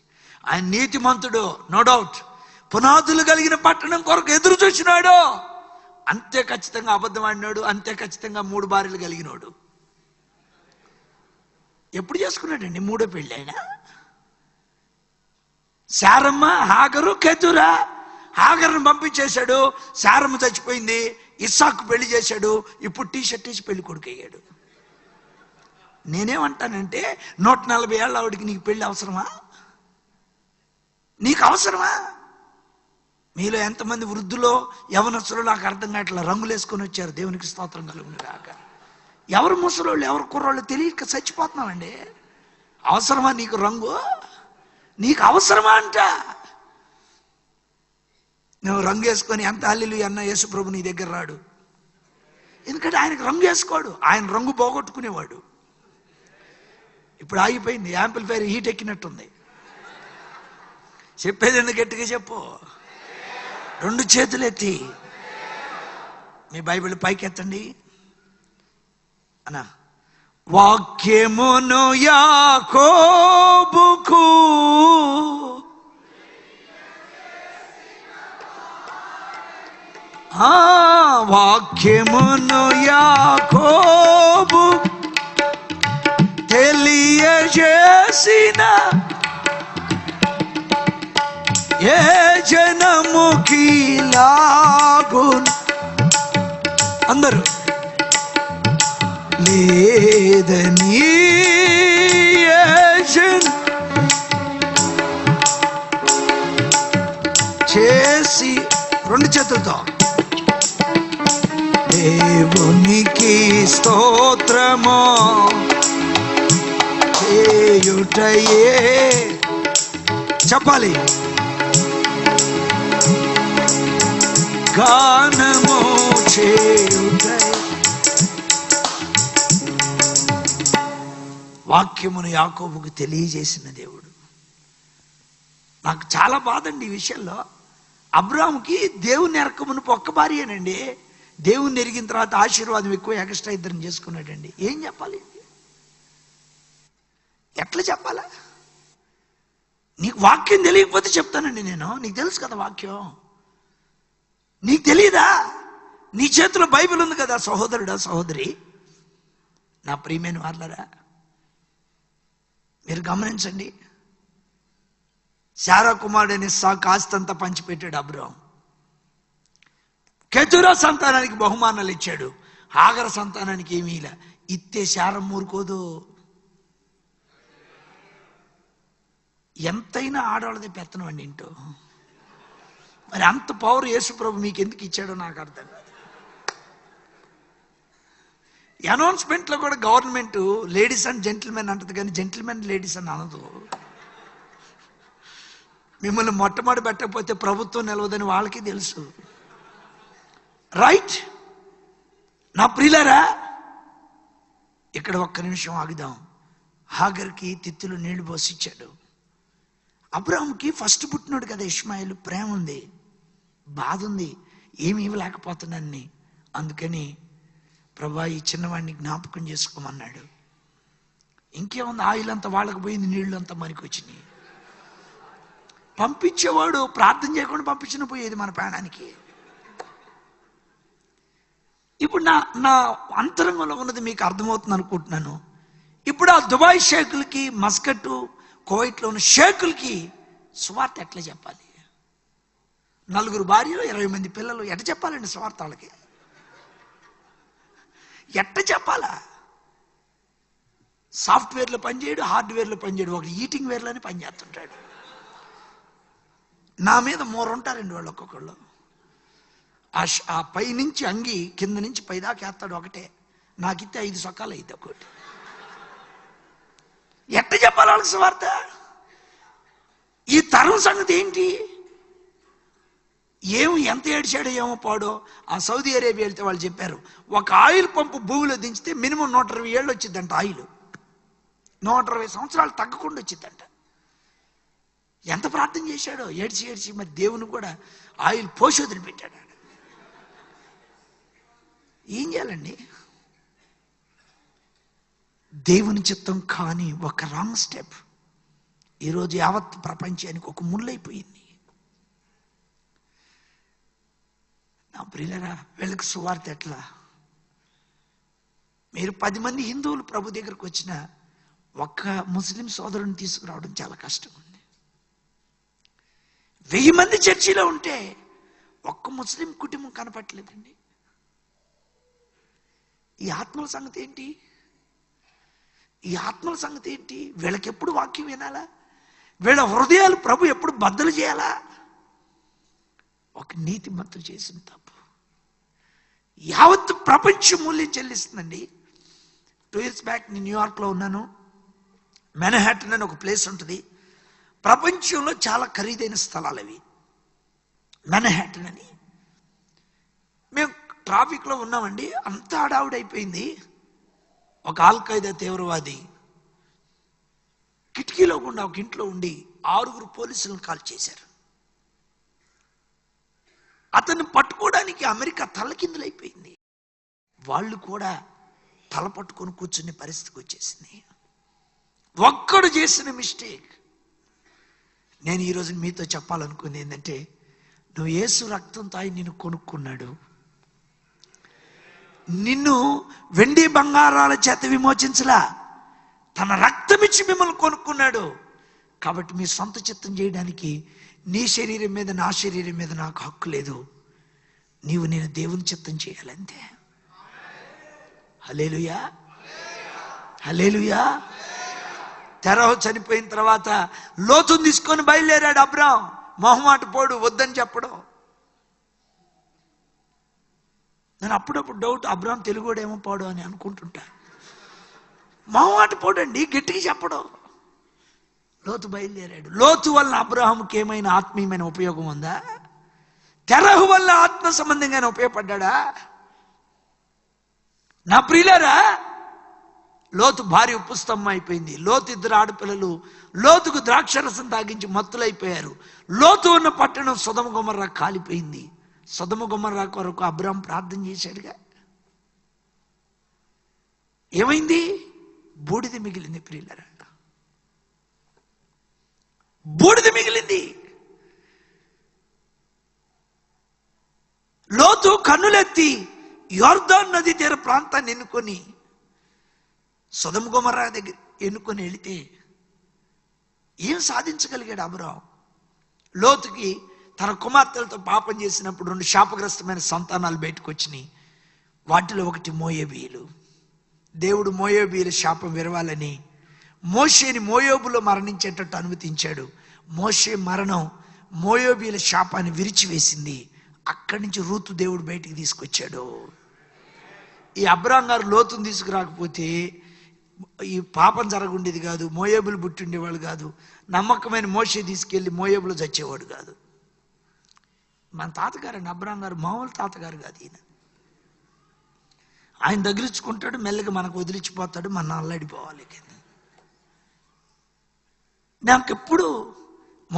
ఆయన నీతిమంతుడు, నో డౌట్. పునాదులు కలిగిన పట్టణం కొరకు ఎదురు చూసినాడు, అంతే ఖచ్చితంగా అబద్ధం ఆడినాడు, అంతే ఖచ్చితంగా 3 భార్యలు కలిగినాడు. ఎప్పుడు చేసుకున్నాడండి 3వ పెళ్ళి ఆయన? శారమ్మ, హాగరు, కెతురా. హాగర్ను పంపించేశాడు, శారమ్మ చచ్చిపోయింది, ఇస్సాకు పెళ్లి చేశాడు, ఇప్పుడు టీషర్ట్ వేసి పెళ్లి కొడుకు అయ్యాడు. నేనేమంటానంటే 140 ఏళ్ళ ఆవిడికి నీకు పెళ్లి అవసరమా? నీకు అవసరమా? మీలో ఎంతమంది వృద్ధులో యవనస్తులు నాకు అర్థం కావట్లా రంగులు వేసుకొని వచ్చారు. దేవునికి స్తోత్రం కలుగును గాక. ఎవరు ముసలోళ్ళు, ఎవరు కుర్రోళ్ళు తెలియక చచ్చిపోతున్నామండి. అవసరమా నీకు రంగు? నీకు అవసరమా అంట? నువ్వు రంగు వేసుకొని ఎంత హల్లెలూయా అన్న యేసు ప్రభు నీ దగ్గర రాడు. ఎందుకంటే ఆయనకు రంగు వేసుకోడు, ఆయన రంగు పోగొట్టుకునేవాడు. ఇప్పుడు ఆగిపోయింది, యాంప్లిఫైర్ హీట్ ఎక్కినట్టుంది. చెప్పేది ఎందుకు గట్టిగా చెప్పు. 2 చేతులు ఎత్తి మీ బైబిల్ పైకి ఎత్తండి అన్నా. వాక్యమును యాకోబుకు వాక్యమును యాకోబు తెలియజేసిన ఏ జనముకి లాగున్ అందరూ లేదని చేసి 2 చేతులతో దేవునికి స్తోత్రము చేయుటయే చెప్పాలి. గానము చేయుటయే. వాక్యమును యాకోబుకు తెలియజేసిన దేవుడు. నాకు చాలా బాధ అండి ఈ విషయంలో. అబ్రాహాముకి దేవుని ఎరకమును ఒక్క భార్యేనండి. దేవుని ఎరిగిన తర్వాత ఆశీర్వాదం ఎక్కువ, ఎక్స్ట్రా 2 చేసుకున్నాడండి. ఏం చెప్పాలి? ఎట్లా చెప్పాలా? నీకు వాక్యం తెలియకపోతే చెప్తానండి నేను. నీకు తెలుసు కదా వాక్యం, నీకు తెలియదా? నీ చేతిలో బైబిల్ ఉంది కదా సహోదరుడా, సహోదరి, నా ప్రియమైన వాళ్ళరా. మీరు గమనించండి, శారా కుమారుడైన ఇస్సాకు ఆస్తంతా పంచిపెట్టాడు అబ్రాహాం. కెతురా సంతానానికి బహుమానాలు ఇచ్చాడు, హాగర సంతానానికి ఏమీ ఇలా. ఇత్తే శారం ఊరుకోదు. ఎంతైనా ఆడవాళ్ళదే పెత్తనం అండి ఇంటో. మరి అంత పవర్ యేసు ప్రభు మీకు ఎందుకు ఇచ్చాడో నాకు అర్థం కాదు. అనౌన్స్మెంట్లో కూడా గవర్నమెంట్ లేడీస్ అండ్ జెంటిల్మెన్ అంటది, కానీ జెంటిల్మెన్ లేడీస్ అని అనదు. మిమ్మల్ని మొట్టమొదటి పెట్టకపోతే ప్రభుత్వం నిలవదని వాళ్ళకి తెలుసు. రైట్? నా ప్రియులారా, ఇక్కడ ఒక్క నిమిషం ఆగుదాం. హాగర్కి తిత్తులు నీళ్లు పోసిచ్చాడు. అబ్రాహాంకి ఫస్ట్ పుట్టినాడు కదా ఇష్మాయిలు. ప్రేమ ఉంది, బాధ ఉంది, ఏమి ఇవ్వలేకపోతున్నాన్ని. అందుకని ప్రభా ఈ చిన్నవాడిని జ్ఞాపకం చేసుకోమన్నాడు. ఇంకేముంది, ఆయిల్ అంతా వాళ్ళకి పోయింది, నీళ్లు అంతా మనకి వచ్చినాయి. పంపించేవాడు ప్రార్థన చేయకుండా పంపించిన పోయేది మన ప్రాణానికి. ఇప్పుడు నా అంతరంగంలో ఉన్నది మీకు అర్థమవుతుంది అనుకుంటున్నాను. ఇప్పుడు ఆ దుబాయ్ షేకులకి, మస్కట్, కువైట్లో ఉన్న షేకులకి సువార్త ఎట్లా చెప్పాలి? 4 భార్యలు, 20 మంది పిల్లలు, ఎట్లా చెప్పాలండి సువార్త వాళ్ళకి? ఎట్ట చెప్పాలా? సాఫ్ట్వేర్లో పనిచేయడు, హార్డ్వేర్లో పనిచేయడు, ఒక ఈటింగ్ వేర్లోనే పనిచేస్తుంటాడు. నా మీద 3 ఉంటారండి వాళ్ళు ఒక్కొక్కళ్ళు. ఆ పై నుంచి అంగి కింద నుంచి పైదాకా వేస్తాడు ఒకటే. నాకిస్తే 5 సొక్కాలు అయితే ఒకటి. ఎట్ట చెప్పాలి వాళ్ళకి సువార్త? ఈ తరం సంగతి ఏంటి? ఎంత ఏడ్చాడో ఏమో పాడో. ఆ సౌదీ అరేబియా వెళ్తే వాళ్ళు చెప్పారు, ఒక ఆయిల్ పంపు భూమిలో దించితే మినిమం 120 ఏళ్ళు వచ్చిందంట. ఆయిల్ 120 సంవత్సరాలు తగ్గకుండా వచ్చిందంట. ఎంత ప్రార్థన చేశాడో, ఏడ్చి మరి దేవుని కూడా ఆయిల్ పోసి వదిలిపెట్టాడు. ఏం చేయాలండి? దేవుని చిత్తం కాని ఒక రాంగ్ స్టెప్ ఈరోజు యావత్ ప్రపంచానికి ఒక ముళ్ళైపోయింది. నా ప్రియులరా, వీళ్ళకి సువార్త ఎట్లా? మీరు 10 మంది హిందువులు ప్రభు దగ్గరకు వచ్చిన ఒక్క ముస్లిం సోదరుని తీసుకురావడం చాలా కష్టం ఉంది. 1000 మంది చర్చిలో ఉంటే ఒక్క ముస్లిం కుటుంబం కనపట్లేదండి. ఈ ఆత్మల సంగతి ఏంటి? వీళ్ళకి ఎప్పుడు వాక్యం వినాలా? వీళ్ళ హృదయాలు ప్రభు ఎప్పుడు బద్దలు చేయాలా? ఒక నీతిమంతుడు చేసిన తప్పు యావత్ ప్రపంచం మూల్యం చెల్లిస్తుందండి. 2 years బ్యాక్ నేను న్యూయార్క్లో ఉన్నాను. మెన్హాటన్ అని ఒక ప్లేస్ ఉంటుంది. ప్రపంచంలో చాలా ఖరీదైన స్థలాలు అవి. మెన్హాటన్ అని. మేము ట్రాఫిక్లో ఉన్నామండి. అంతా హడావుడైపోయింది. ఒక ఆల్-ఖైదా తీవ్రవాది కిటికీలో గుండా ఒక ఇంట్లో ఉండి 6 పోలీసులను కాల్ చేశారు. అతన్ని పట్టుకోవడానికి అమెరికా తలకిందులైపోయింది. వాళ్ళు కూడా తల పట్టుకొని కూర్చునే పరిస్థితికి వచ్చేసింది. ఒక్కడు చేసిన మిస్టేక్. నేను ఈరోజు మీతో చెప్పాలనుకుంది ఏంటంటే, నువ్వు యేసు రక్తంతో ఆయన నిన్ను కొనుక్కున్నాడు. నిన్ను వెండి బంగారాల చేత విమోచించలా, తన రక్తం ఇచ్చి మిమ్మల్ని కొనుక్కున్నాడు. కాబట్టి మీ సొంత చిత్తం చేయడానికి నీ శరీరం మీద, నా శరీరం మీద నాకు హక్కు లేదు. నేను దేవుని చిత్తం చేయాలంతే. హల్లెలూయా, హల్లెలూయా. తెరహు చనిపోయిన తర్వాత లోతుని తీసుకొని బయలుదేరాడు అబ్రాం. మొహమాట పోడు, వద్దని చెప్పడం. నేను అప్పుడప్పుడు డౌట్, అబ్రాం తెలుగుడేమో పోడు అని అనుకుంటుంటా. మొహమాట పోడండి, గట్టిగా చెప్పడం. లోతు బయలుదేరాడు. లోతు వల్ల అబ్రాహాముకి ఏమైనా ఆత్మీయమైన ఉపయోగం ఉందా? తెరహు వల్ల ఆత్మ సంబంధంగానే ఉపయోగపడ్డా? నా ప్రియులారా, లోతు భార్య ఉప్పుస్తంభం అయిపోయింది. లోతు 2 ఆడపిల్లలు లోతుకు ద్రాక్షరసం తాగించి మత్తులైపోయారు. లోతు ఉన్న పట్టణం సొదొమ గొమొర్రా కాలిపోయింది. సొదొమ గొమొర్రా కొరకు అబ్రాం ప్రార్థన చేశాడుగా. ఏమైంది? బూడిద మిగిలింది. ప్రియులారా, బూడిద మిగిలింది. లోతు కన్నులెత్తి యొర్దాను నది తీర ప్రాంతాన్ని ఎన్నుకొని సొదొమ గొమొర్రా దగ్గర ఎన్నుకొని వెళితే ఏం సాధించగలిగాడు అబ్రాం? లోతుకి తన కుమార్తెలతో పాపం చేసినప్పుడు 2 శాపగ్రస్తమైన సంతానాలు బయటకు వచ్చినాయి. వాటిలో ఒకటి మోయాబీయులు. దేవుడు మోయాబీయుల శాపం విరవాలని మోషేని మోయాబులో మరణించేటట్టు అనుమతించాడు. మోషే మరణం మోయాబీయుల శాపాన్ని విరిచివేసింది. అక్కడి నుంచి రూతు దేవుడు బయటికి తీసుకొచ్చాడు. ఈ అబ్రాం గారు లోతుని తీసుకురాకపోతే ఈ పాపం జరగుండేది కాదు, మోయేబులు పుట్టిండేవాళ్ళు కాదు, నమ్మకమైన మోషే తీసుకెళ్ళి మోయేబులు చచ్చేవాడు కాదు. మన తాతగారండి అబ్రాం గారు, మామూలు తాతగారు కాదు ఈయన. ఆయన దగ్గరించుకుంటాడు, మెల్లగా మనకు వదిలించిపోతాడు, మన అల్లాడిపోవాలి. నాకెప్పుడు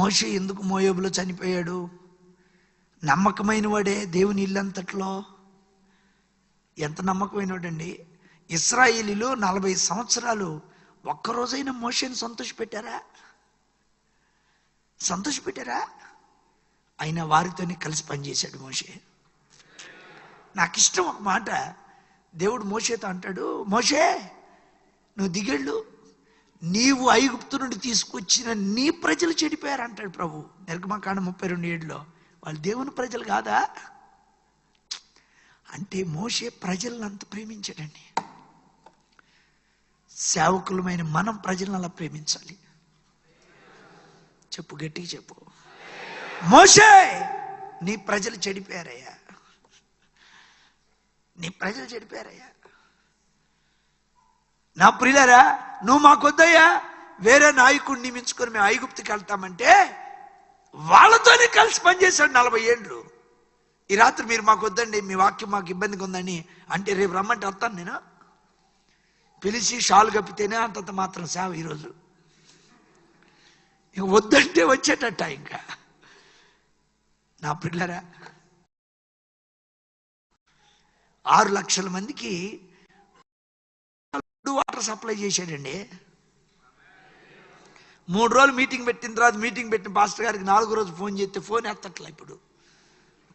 మోషే ఎందుకు మోయేబులో చనిపోయాడు? నమ్మకమైన వాడే దేవుని ఇల్లంతట్లో. ఎంత నమ్మకమైన వాడండి! ఇశ్రాయేలీలు 40 సంవత్సరాలు ఒక్కరోజైనా మోషేని సంతోషపెట్టారా? అయినా వారితోనే కలిసి పనిచేశాడు మోషే. నాకు ఇష్టం ఒక మాట, దేవుడు మోషేతో అంటాడు, మోషే నువ్వు దిగెళ్ళు, నీవు ఐగుప్తు నుండి తీసుకొచ్చిన నీ ప్రజలు చెడిపోయారు అంటాడు ప్రభు. నిర్గమకాండం 32:7. వాళ్ళు దేవుని ప్రజలు కాదా? అంటే మోషే ప్రజలను అంత ప్రేమించాడండి. సేవకులమైన మనం ప్రజలను అలా ప్రేమించాలి. చెప్పు, గట్టిగా చెప్పు. మోషే నీ ప్రజలు చెడిపోయారయ్యా, నా ప్రియులారా, నువ్వు మాకొద్దయ్యా, వేరే నాయకుడిని నియమించుకొని మేము ఐగుప్తుకి వెళ్తామంటే వాళ్ళతోనే కలిసి పనిచేశాడు 40 ఏళ్ళు. ఈ రాత్రి మీరు మాకు వద్దండి, మీ వాక్యం మాకు ఇబ్బందిగా ఉందని అంటే రేపు రమ్మంటే వస్తాను నేను. పిలిచి షాలు కప్పితేనే అంతంత మాత్రం సేవ. ఈరోజు ఇక వద్దంటే వచ్చేటట్ట. ఇంకా నా పిల్లరా, 6 లక్షల మందికి వాటర్ సప్లై చేశాడండి. 3 రోజులు మీటింగ్ పెట్టిన తర్వాత, మీటింగ్ పెట్టిన పాస్టర్ గారికి 4వ రోజు ఫోన్ చేస్తే ఫోన్ ఎత్తట్లా. ఇప్పుడు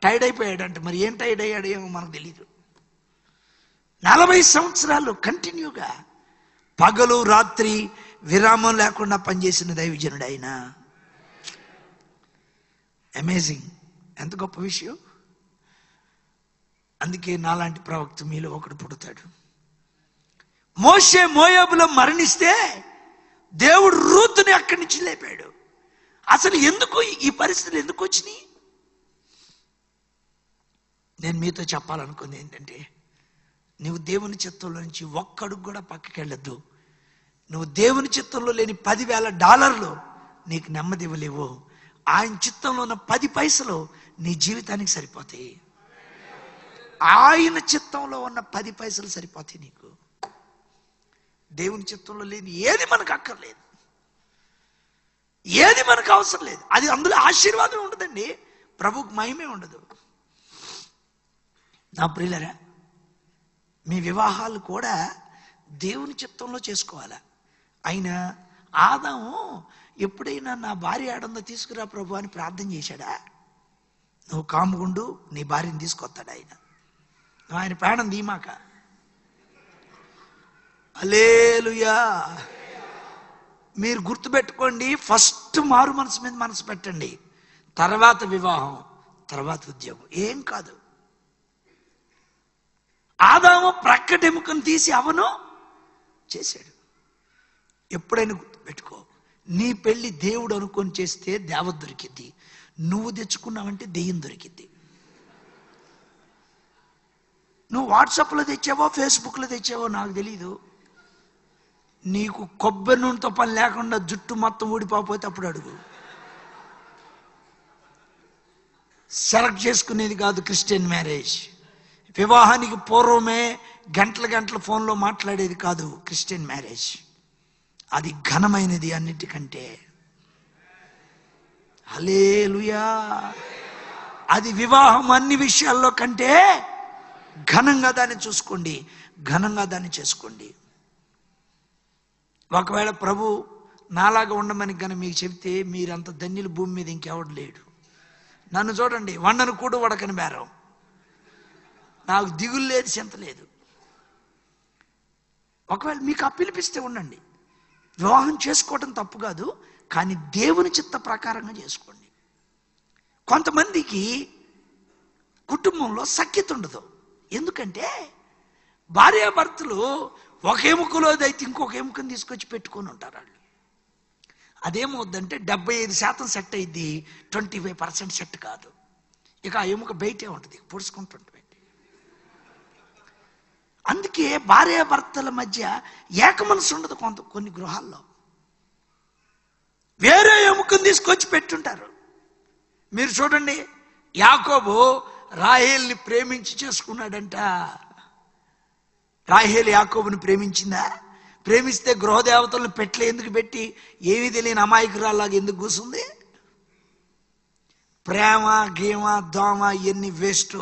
టైర్డ్ అయిపోయాడంట. మరి ఏం టైర్డ్ అయ్యాడు ఏమో మనకు తెలీదు. 40 సంవత్సరాలు కంటిన్యూగా పగలు రాత్రి విరామం లేకుండా పనిచేసిన దైవజనుడు ఆయన. అమేజింగ్, ఎంత గొప్ప విషయం. అందుకే నాలాంటి ప్రవక్త మీలో ఒకడు పుడతాడు. మోషే మోయాబులో మరణిస్తే దేవుడు రూతుని అక్కడి నుంచి లేపాడు. అసలు ఎందుకు ఈ పరిస్థితులు ఎందుకు వచ్చినాయి? నేను మీతో చెప్పాలనుకుంది ఏంటంటే, నువ్వు దేవుని చిత్తంలో నుంచి ఒక్కడుగు కూడా పక్కకి వెళ్ళొద్దు. నువ్వు దేవుని చిత్తంలో లేని $10,000 నీకు నెమ్మది ఇవ్వలేవు. ఆయన చిత్తంలో ఉన్న 10 పైసలు నీ జీవితానికి సరిపోతాయి. ఆయన చిత్తంలో ఉన్న 10 పైసలు సరిపోతాయి నీకు. దేవుని చిత్తంలో లేని ఏది మనకు అక్కర్లేదు, ఏది మనకు అవసరం లేదు. అది అందులో ఆశీర్వాదం ఉండదండి, ప్రభువుకు మహిమే ఉండదు. నా ప్రియులరా, మీ వివాహాలు కూడా దేవుని చిత్తంలో చేసుకోవాలా. అయినా ఆదాము ఎప్పుడైనా నా భార్య ఆడందో తీసుకురా ప్రభు అని ప్రార్థన చేశాడా? నువ్వు కాముగుండు, నీ భార్యను తీసుకొస్తాడు ఆయన. ఆయన ప్రాణం దీమాక. హల్లెలూయా. మీరు గుర్తుపెట్టుకోండి, ఫస్ట్ మారు మనసు మీద మనసు పెట్టండి, తర్వాత వివాహం, తర్వాత ఉద్యోగం. ఏం కాదు. ఆదాము ప్రక్కటెముకను తీసి అవను చేశాడు. ఎప్పుడైనా గుర్తుపెట్టుకో, నీ పెళ్లి దేవుడు అనుకొని చేస్తే దేవత దొరికిద్ది, నువ్వు తెచ్చుకున్నావంటే దెయ్యం దొరికిద్ది. నువ్వు వాట్సాప్లో తెచ్చావో ఫేస్బుక్లో తెచ్చావో నాకు తెలీదు. నీకు కొబ్బరి నూనెతో పని లేకుండా జుట్టు మొత్తం ఊడిపోతే అప్పుడు అడుగు. సెలెక్ట్ చేసుకునేది కాదు క్రిస్టియన్ మ్యారేజ్. వివాహానికి పూర్వమే గంటల ఫోన్లో మాట్లాడేది కాదు క్రిస్టియన్ మ్యారేజ్. అది ఘనమైనది అన్నిటికంటే. హల్లెలూయా. అది వివాహం అన్ని విషయాల్లో కంటే ఘనంగా దాన్ని చూసుకోండి, ఘనంగా దాన్ని చేసుకోండి. ఒకవేళ ప్రభు నాలాగా ఉండమని కానీ మీకు చెప్తే మీరంత ధన్యులు భూమి మీద ఇంకెవడు లేడు. నన్ను చూడండి, వండను కూడా వడకని బేరం. నాకు దిగులు లేదు, చింత లేదు. ఒకవేళ మీకు ఆ పిలిపిస్తే ఉండండి. వివాహం చేసుకోవటం తప్పు కాదు, కానీ దేవుని చిత్త ప్రకారంగా చేసుకోండి. కొంతమందికి కుటుంబంలో సఖ్యత ఉండదు. ఎందుకంటే భార్యాభర్తలు ఒక ఎముకలో అయితే ఇంకొక ఎముకను తీసుకొచ్చి పెట్టుకొని ఉంటారు వాళ్ళు. అదేమవుద్దంటే 75% సెట్ అయింది, 25% సెట్ కాదు. ఇక ఆ ఎముక బయటే ఉంటుంది, పొడుచుకుంటుంటుంది. అందుకే భార్యాభర్తల మధ్య ఏక మనసు ఉండదు. కొన్ని గృహాల్లో వేరే ఎముకను తీసుకొచ్చి పెట్టుంటారు. మీరు చూడండి, యాకోబు రాహేల్ని ప్రేమించి చేసుకున్నాడంట. రాహేలు యాకోబుని ప్రేమించిందా? ప్రేమిస్తే గృహదేవతలను పెట్లే ఎందుకు పెట్టి ఏమీ తెలియని అమాయకురాల్లాగా ఎందుకు కూసుంది? ప్రేమ గీమ దోమ ఇవన్నీ వేస్ట్.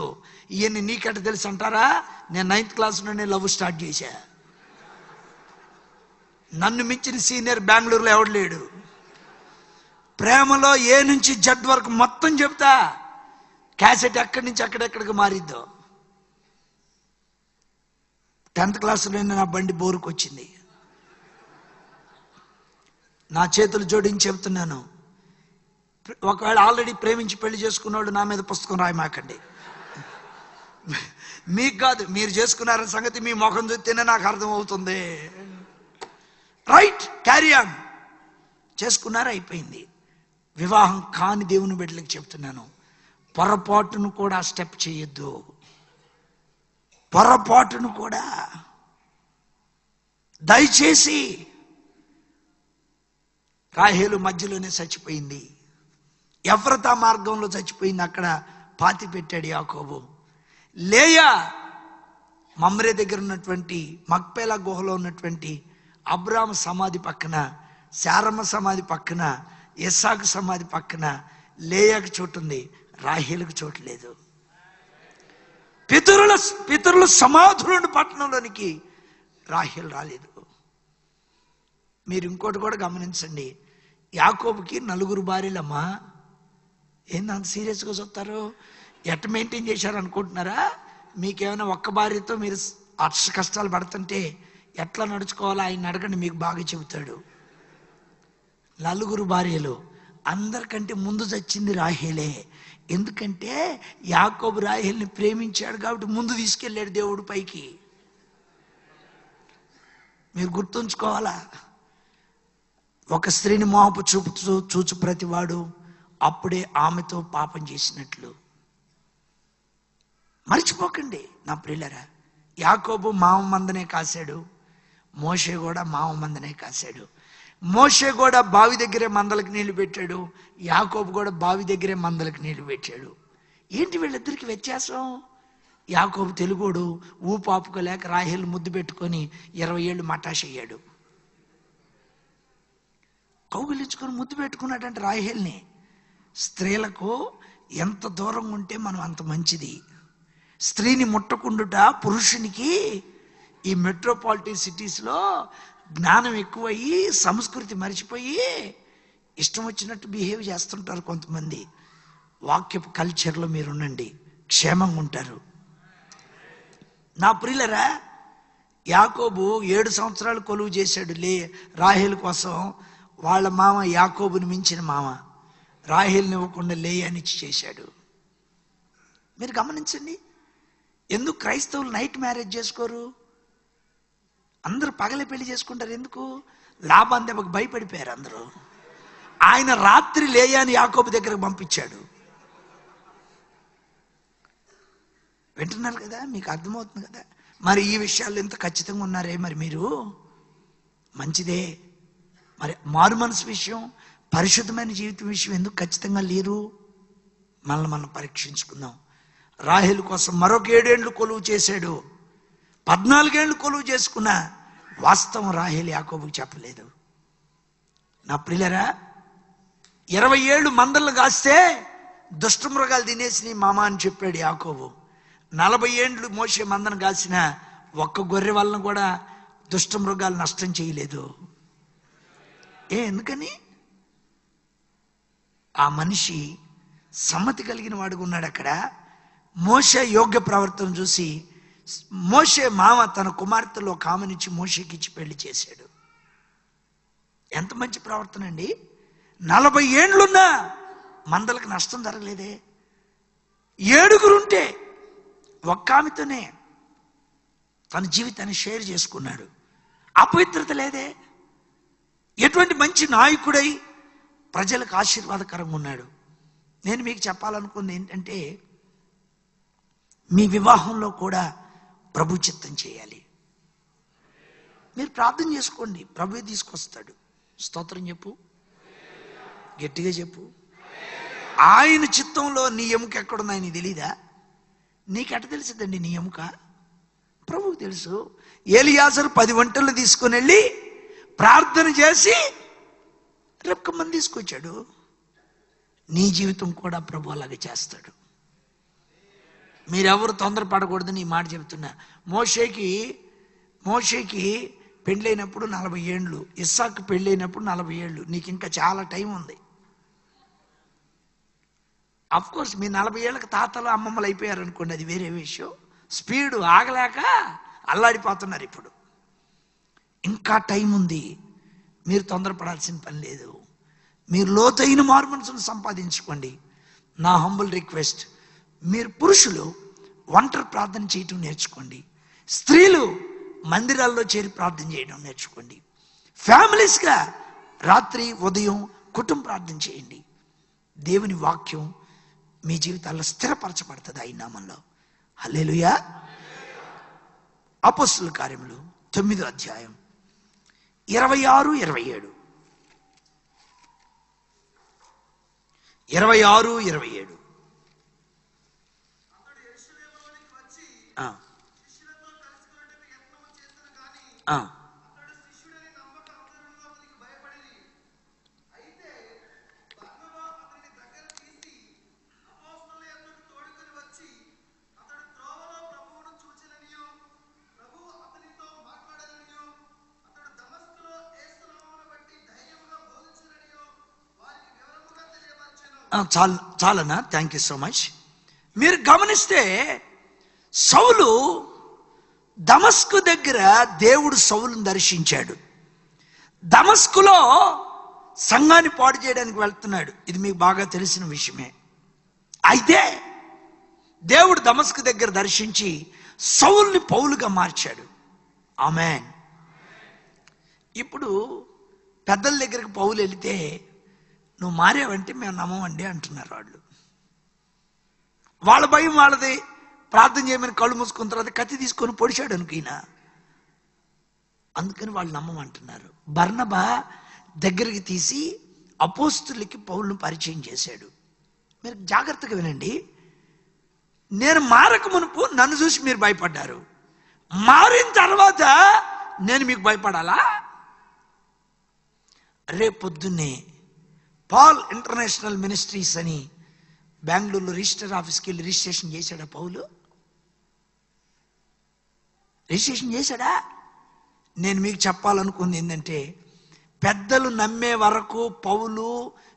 ఇవన్నీ నీకంటే తెలుసు అంటారా? నేను 9th క్లాస్ నుండి లవ్ స్టార్ట్ చేశా. నన్ను మించిన సీనియర్ బెంగళూరులో ఎవడు లేడు. ప్రేమలో ఏ నుంచి జడ్ వరకు మొత్తం చెప్తా. క్యాసెట్ ఎక్కడి నుంచి ఎక్కడెక్కడికి మారిద్దో. 10th క్లాసులో నా బండి బోరుకు వచ్చింది. నా చేతులు జోడించి చెప్తున్నాను, ఒకవేళ ఆల్రెడీ ప్రేమించి పెళ్లి చేసుకున్నాడు నా మీద పుస్తకం రాయమాకండి. మీకు కాదు, మీరు చేసుకున్నారన్న సంగతి మీ ముఖం చూస్తేనే నాకు అర్థం అవుతుంది. Right, carry on. చేసుకున్నారా, అయిపోయింది. వివాహం కాని దేవుని బిడ్డలకు చెప్తున్నాను, పొరపాటును కూడా స్టెప్ చేయొద్దు. పొరపాటును కూడా దయచేసి. రాహేలు మధ్యలోనే చచ్చిపోయింది. ఎఫ్రతా మార్గంలో చచ్చిపోయింది. అక్కడ పాతి పెట్టాడు యాకోబు. లేయా మమ్రే దగ్గర ఉన్నటువంటి మక్పేలా గుహలో ఉన్నటువంటి అబ్రాము సమాధి పక్కన, శారమ్మ సమాధి పక్కన, ఇస్సాకు సమాధి పక్కన లేయాకు చోటు ఉంది, రాహేలుకు చోటు లేదు. పితరుల సమాధులను పట్టణంలోనికి రాహేలు రాలేదు. మీరు ఇంకోటి కూడా గమనించండి, యాకోబుకి 4 భార్యలమ్మా. ఏంది అంత సీరియస్గా చూస్తారు? ఎట్ట మెయింటైన్ చేశారు అనుకుంటున్నారా? మీకేమైనా ఒక్క భార్యతో మీరు అష్ట కష్టాలు పడుతుంటే ఎట్లా నడుచుకోవాలో ఆయన అడగండి, మీకు బాగా చెబుతాడు. 4 భార్యలు. అందరికంటే ముందు చచ్చింది రాహేలే. ఎందుకంటే యాకోబు రాహేల్ని ప్రేమించాడు కాబట్టి ముందు తీసుకెళ్ళాడు దేవుడు పైకి. మీరు గుర్తుంచుకోవాలా, ఒక స్త్రీని మోహపు చూపుతూ చూచు ప్రతివాడు అప్పుడే ఆమెతో పాపం చేసినట్లు. మర్చిపోకండి నా ప్రియులరా, యాకోబు మామ మందనే కాశాడు, మోషే కూడా మామ మందనే కాశాడు. మోషే కూడా బావి దగ్గరే మందలకు నీళ్లు పెట్టాడు, యాకోబు కూడా బావి దగ్గరే మందలకు నీళ్లు పెట్టాడు. ఏంటి వీళ్ళిద్దరికి వ్యత్యాసం? యాకోబు తెలుగోడు, ఊపాపుకోలేక రాహేలు ముద్దు పెట్టుకొని 20 ఏళ్ళు మటాష్ అయ్యాడు. కౌగిలించుకొని ముద్దు పెట్టుకున్నాడంటే రాహేల్ని. స్త్రీలకు ఎంత దూరంగా ఉంటే మనం అంత మంచిది. స్త్రీని ముట్టకుండుట పురుషునికి ఈ మెట్రోపాలిటన్ సిటీస్లో జ్ఞానం ఎక్కువయ్యి సంస్కృతి మర్చిపోయి ఇష్టం వచ్చినట్టు బిహేవ్ చేస్తుంటారు కొంతమంది. వాక్యపు కల్చర్లో మీరు ఉండండి, క్షేమంగా ఉంటారు. నా ప్రియులరా, యాకోబు 7 సంవత్సరాలు కొలువు చేశాడు రాహేలు కోసం. వాళ్ళ మామ యాకోబుని మించిన మామ రాహేల్ని ఇవ్వకుండా లేయానిచ్చి చేశాడు. మీరు గమనించండి, ఎందుకు క్రైస్తవులు నైట్ మ్యారేజ్ చేసుకోరు? అందరూ పగలే పెళ్లి చేసుకుంటారు. ఎందుకు? లాభాన్ దెబ్బకు భయపడిపోయారు అందరూ. ఆయన రాత్రి లేయాని యాకోబు దగ్గరకు పంపించాడు. వింటున్నారు కదా, మీకు అర్థమవుతుంది కదా. మరి ఈ విషయాల్లో ఎంత ఖచ్చితంగా ఉన్నారే మరి మీరు? మంచిదే. మరి మారు మనసు విషయం, పరిశుద్ధమైన జీవితం విషయం ఎందుకు ఖచ్చితంగా లేరు? మనల్ని మనం పరీక్షించుకుందాం. రాహేలు కోసం మరొక 7 ఏళ్ళు కొలువు చేశాడు. 14 ఏళ్ళు కొలువు చేసుకున్న వాస్తవం రాహేలు యాకోబుకి చెప్పలేదు. నా ప్రియులరా, 20 ఏళ్ళు మందలను కాస్తే దుష్టమృగాలు తినేసి మామ అని చెప్పాడు యాకోబు. 40 ఏళ్ళు మోషే మందను కాసిన ఒక్క గొర్రె వలన కూడా దుష్టమృగాలు నష్టం చేయలేదు. ఎందుకని? ఆ మనిషి సమ్మతి కలిగిన వాడుగా ఉన్నాడు. అక్కడ మోషే యోగ్య ప్రవర్తన చూసి మోషే మామ తన కుమార్తెలో ఒక ఆమెనిచ్చి మోషేకి ఇచ్చి పెళ్లి చేశాడు. ఎంత మంచి ప్రవర్తన అండి! 40 ఏండ్లున్నా మందలకు నష్టం జరగలేదే. 7 ఒక్క ఆమెతోనే తన జీవితాన్ని షేర్ చేసుకున్నాడు. అపవిత్రత లేదే. ఎటువంటి మంచి నాయకుడై ప్రజలకు ఆశీర్వాదకరంగా ఉన్నాడు. నేను మీకు చెప్పాలనుకుంది ఏంటంటే, మీ వివాహంలో కూడా ప్రభు చిత్తం చేయాలి. మీరు ప్రార్థన చేసుకోండి, ప్రభువే తీసుకొస్తాడు. స్తోత్రం చెప్పు, గట్టిగా చెప్పు. ఆయన చిత్తంలో నీ ఎముక ఎక్కడుందో ఆయన తెలీదా? నీకెట తెలిసిందండి నీ ఎముక? ప్రభువుకు తెలుసు. ఏలియాజరు 10 ఒంటెలను తీసుకొని వెళ్ళి ప్రార్థన చేసి రెక్కమ్మని తీసుకొచ్చాడు. నీ జీవితం కూడా ప్రభు అలాగే చేస్తాడు. మీరెవరు తొందరపడకూడదని ఈ మాట చెబుతున్నా. మోషేకి పెళ్ళైనప్పుడు 40 ఏళ్ళు, ఇస్సాకు పెళ్ళైనప్పుడు 40 ఏళ్ళు. నీకు ఇంకా చాలా టైం ఉంది. అఫ్ కోర్స్ మీ 40 ఏళ్ళకి తాతలు అమ్మమ్మలు అయిపోయారు అనుకోండి, అది వేరే విషయం. స్పీడు ఆగలేక అల్లాడిపోతున్నారు. ఇప్పుడు ఇంకా టైం ఉంది. మీరు తొందరపడాల్సిన పని లేదు. మీరు లోతైన మారుమనసును సంపాదించుకోండి. నా హంబుల్ రిక్వెస్ట్, మీరు పురుషులు ఒంటరి ప్రార్థన చేయటం నేర్చుకోండి. స్త్రీలు మందిరాల్లో చేరి ప్రార్థన చేయడం నేర్చుకోండి. ఫ్యామిలీస్గా రాత్రి ఉదయం కుటుంబ ప్రార్థన చేయండి. దేవుని వాక్యం మీ జీవితాల్లో స్థిరపరచబడుతుంది ఆయన నామంలో. హల్లెలూయా. అపోస్తలుల కార్యములు 9వ అధ్యాయం 26, 27. 26, 27. చాలనా? Thank you so much. మీరు గమనిస్తే సౌలు దమస్కు దగ్గర దేవుడు సౌలును దర్శించాడు. దమస్కులో సంఘాన్ని పాడు చేయడానికి వెళ్తున్నాడు. ఇది మీకు బాగా తెలిసిన విషయమే. అయితే దేవుడు దమస్కు దగ్గర దర్శించి సౌలుని పౌలుగా మార్చాడు. ఆమేన్. ఇప్పుడు పెద్దల దగ్గరికి పౌలు వెళితే నువ్వు మారావంటే మేము నమ్మమండి అంటున్నారు వాళ్ళు. వాళ్ళ భయం వాళ్ళది. ప్రార్థన చేయమని కళ్ళు మూసుకున్న తర్వాత కత్తి తీసుకొని పొడిచాడు అనుకున్నా, అందుకని వాళ్ళు నమ్మమంటున్నారు. బర్నబా దగ్గరికి తీసి అపోస్తులకి పౌలును పరిచయం చేశాడు. మీరు జాగ్రత్తగా వినండి. నేను మారక మునుపు నన్ను చూసి మీరు భయపడ్డారు, మారిన తర్వాత నేను మీకు భయపడాలా? రేపొద్దున్నే పాల్ ఇంటర్నేషనల్ మినిస్ట్రీస్ అని బెంగళూరులో రిజిస్టర్ ఆఫీస్కి వెళ్ళి రిజిస్ట్రేషన్ చేశాడా పౌలు? రిజిస్ట్రేషన్ చేశాడా? నేను మీకు చెప్పాలనుకుంది ఏంటంటే, పెద్దలు నమ్మే వరకు పౌలు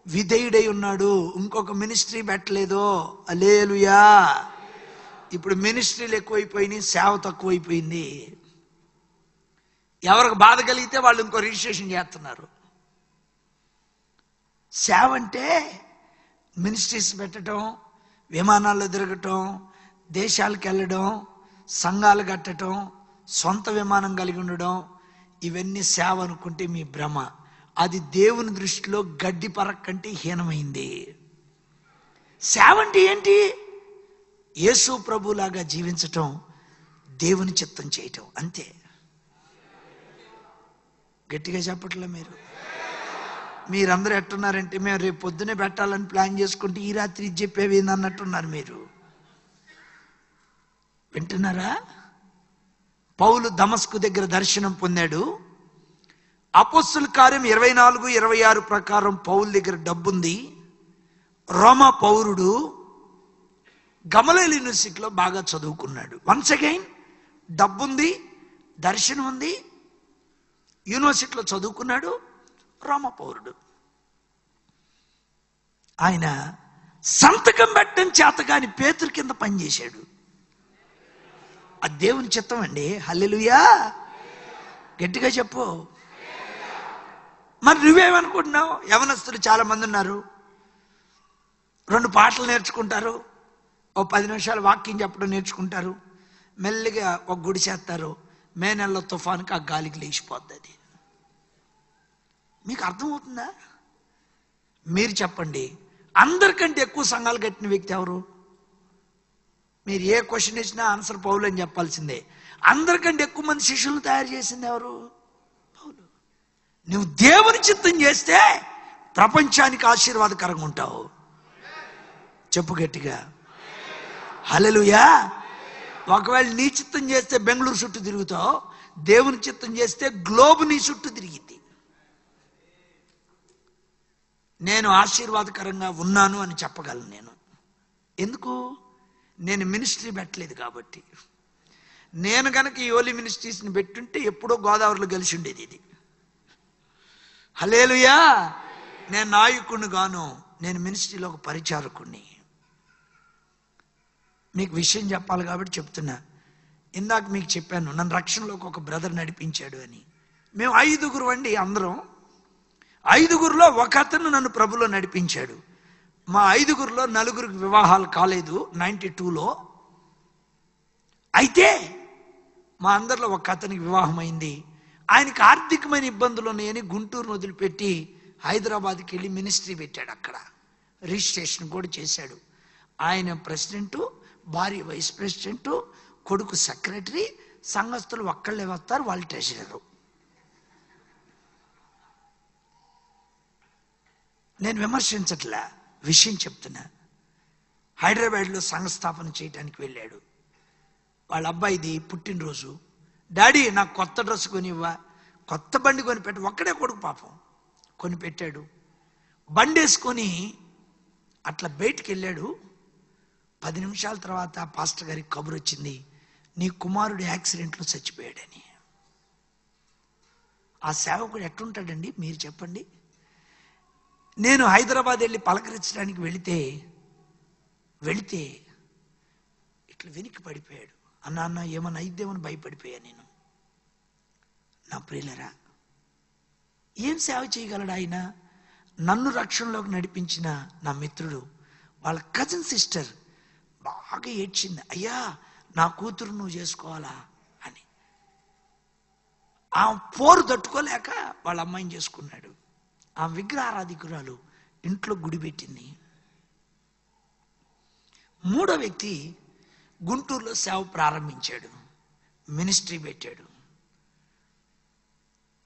విధేయుడై ఉన్నాడు. ఇంకొక మినిస్ట్రీ పెట్టలేదు. హల్లెలూయా. ఇప్పుడు మినిస్ట్రీలు ఎక్కువైపోయినాయి, సేవ తక్కువైపోయింది. ఎవరికి బాధ కలిగితే వాళ్ళు ఇంకో రిజిస్ట్రేషన్ చేస్తున్నారు. సేవ అంటే మినిస్ట్రీస్ పెట్టడం, విమానాల్లో తిరగటం, దేశాలకు వెళ్ళడం, సంఘాలు కట్టడం, సొంత విమానం కలిగి ఉండడం, ఇవన్నీ సేవ అనుకుంటే మీ భ్రమ. అది దేవుని దృష్టిలో గడ్డి పరక కంటే హీనమైంది. సేవ అంటే ఏంటి? యేసు ప్రభులాగా జీవించటం, దేవుని చిత్తం చేయటం, అంతే. గట్టిగా చెప్పట్లే మీరు? మీరందరూ ఎట్టున్నారంటే మేము రేపు పొద్దునే పెట్టాలని ప్లాన్ చేసుకుంటే ఈ రాత్రి ఇది చెప్పేవి అన్నట్టున్నారు. మీరు వింటున్నారా? పౌలు దమస్కు దగ్గర దర్శనం పొందాడు. అపోస్తలుల కార్యం 24, 26 ప్రకారం పౌలు దగ్గర డబ్బుంది. రోమా పౌరుడు, గమలీయేలు యూనివర్సిటీలో బాగా చదువుకున్నాడు. వన్స్ అగైన్ డబ్బుంది, దర్శనం ఉంది, యూనివర్సిటీలో చదువుకున్నాడు, రోమా పౌరుడు. ఆయన సంతకం పెట్టడం చేతగాని పేతురు కింద పనిచేశాడు. అది దేవుని చిత్తం అండి. హల్లెలూయా. గట్టిగా చెప్పు. మరి నువ్వేమనుకుంటున్నావు? యవనస్తులు చాలా మంది ఉన్నారు. 2 పాటలు నేర్చుకుంటారు, ఓ 10 నిమిషాలు వాక్యం చెప్పడం నేర్చుకుంటారు, మెల్లిగా ఒక గుడి చేస్తారు. మే నెలలో తుఫానుకి ఆ గాలికి లేచిపోద్ది. అది మీకు అర్థమవుతుందా? మీరు చెప్పండి, అందరికంటే ఎక్కువ సంఘాలు కట్టిన వ్యక్తి ఎవరు? మీరు ఏ క్వశ్చన్ ఇచ్చినా ఆన్సర్ పౌలు అని చెప్పాల్సిందే. అందరికంటే ఎక్కువ మంది శిష్యులను తయారు చేసింది ఎవరు? పౌలు. నువ్వు దేవుని చిత్తం చేస్తే ప్రపంచానికి ఆశీర్వాదకరంగా ఉంటావు. చెప్పు గట్టిగా హల్లెలూయా. ఒకవేళ నీ చిత్తం చేస్తే బెంగళూరు చుట్టూ తిరుగుతావు, దేవుని చిత్తం చేస్తే గ్లోబ్ నీ చుట్టూ తిరిగిద్ది. నేను ఆశీర్వాదకరంగా ఉన్నాను అని చెప్పగలను నేను. ఎందుకు? నేను మినిస్ట్రీ పెట్టలేదు కాబట్టి. నేను కనుక ఈ ఓలీ మినిస్ట్రీస్ని పెట్టుంటే ఎప్పుడో గోదావరిలో కలిసి ఉండేది ఇది. హల్లెలూయా. నేను నాయకుడిని గాను, నేను మినిస్ట్రీలో ఒక పరిచారకుడిని. మీకు విషయం చెప్పాలి కాబట్టి చెప్తున్నా. ఇందాక మీకు చెప్పాను, నన్ను రక్షణలోకి ఒక బ్రదర్ నడిపించాడు అని. మేము 5గురు అండి అందరం. 5గురులో ఒక అతను నన్ను ప్రభులో నడిపించాడు. మా 5గురులో 4గురికి వివాహాలు కాలేదు 92లో. అయితే మా అందరిలో ఒక అతనికి వివాహం అయింది. ఆయనకి ఆర్థికమైన ఇబ్బందులు ఉన్నాయని గుంటూరును వదిలిపెట్టి హైదరాబాద్కి వెళ్ళి మినిస్ట్రీ పెట్టాడు. అక్కడ రిజిస్ట్రేషన్ కూడా చేశాడు. ఆయన ప్రెసిడెంటు, భార్య వైస్ ప్రెసిడెంటు, కొడుకు సెక్రటరీ, సంఘస్థులు ఒక్కళ్ళే వస్తారు, వాళ్ళు ట్రెజరరు. నేను విమర్శించట్లే, విషయం చెప్తున్నా. హైదరాబాద్లో సంఘస్థాపన చేయడానికి వెళ్ళాడు. వాళ్ళ అబ్బాయిది పుట్టినరోజు. డాడీ నాకు కొత్త డ్రెస్ కొనివ్వా, కొత్త బండి కొనిపెట్టు. ఒక్కడే కొడుకు పాపం, కొనిపెట్టాడు. బండి వేసుకొని అట్లా బయటికి వెళ్ళాడు. 10 నిమిషాల తర్వాత పాస్టర్ గారికి కబురు వచ్చింది, నీ కుమారుడు యాక్సిడెంట్లో చచ్చిపోయాడని. ఆ సేవకుడు ఎట్టుంటాడండి మీరు చెప్పండి? నేను హైదరాబాద్ వెళ్ళి పలకరించడానికి వెళితే ఇట్లా వెనక్కి పడిపోయాడు. అన్న ఏమన్నా అయిద్దేమని భయపడిపోయా నేను. నా ప్రియులరా, ఏం సేవ చేయగలడు ఆయన? నన్ను రక్షణలోకి నడిపించిన నా మిత్రుడు వాళ్ళ కజిన్ సిస్టర్ బాగా ఏడ్చింది, అయ్యా నా కూతురు నువ్వు చేసుకోవాలా అని. ఆ పోరు తట్టుకోలేక వాళ్ళ అమ్మాయిని చేసుకున్నాడు. ఆ విగ్రహారాధికురాలు ఇంట్లో గుడి పెట్టింది. 3వ వ్యక్తి గుంటూరులో సేవ ప్రారంభించాడు, మినిస్ట్రీ పెట్టాడు.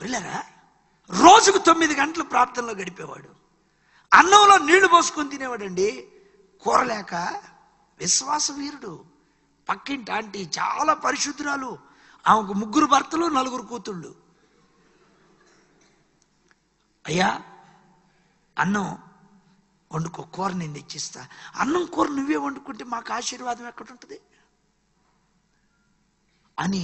పిల్లరా, రోజుకు 9 గంటలు ప్రార్థనలో గడిపేవాడు. అన్నంలో నీళ్లు పోసుకొని తినేవాడండి, కూరలేక. విశ్వాస వీరుడు. పక్కింటి ఆంటీ చాలా పరిశుద్ధురాలు, ఆమెకు 3 భర్తలు 4 కూతుళ్ళు. అయ్యా అన్నం వండుకో, కూర నేను తెచ్చిస్తా. అన్నం కూర నువ్వే వండుకుంటే మాకు ఆశీర్వాదం ఎక్కడుంటుంది అని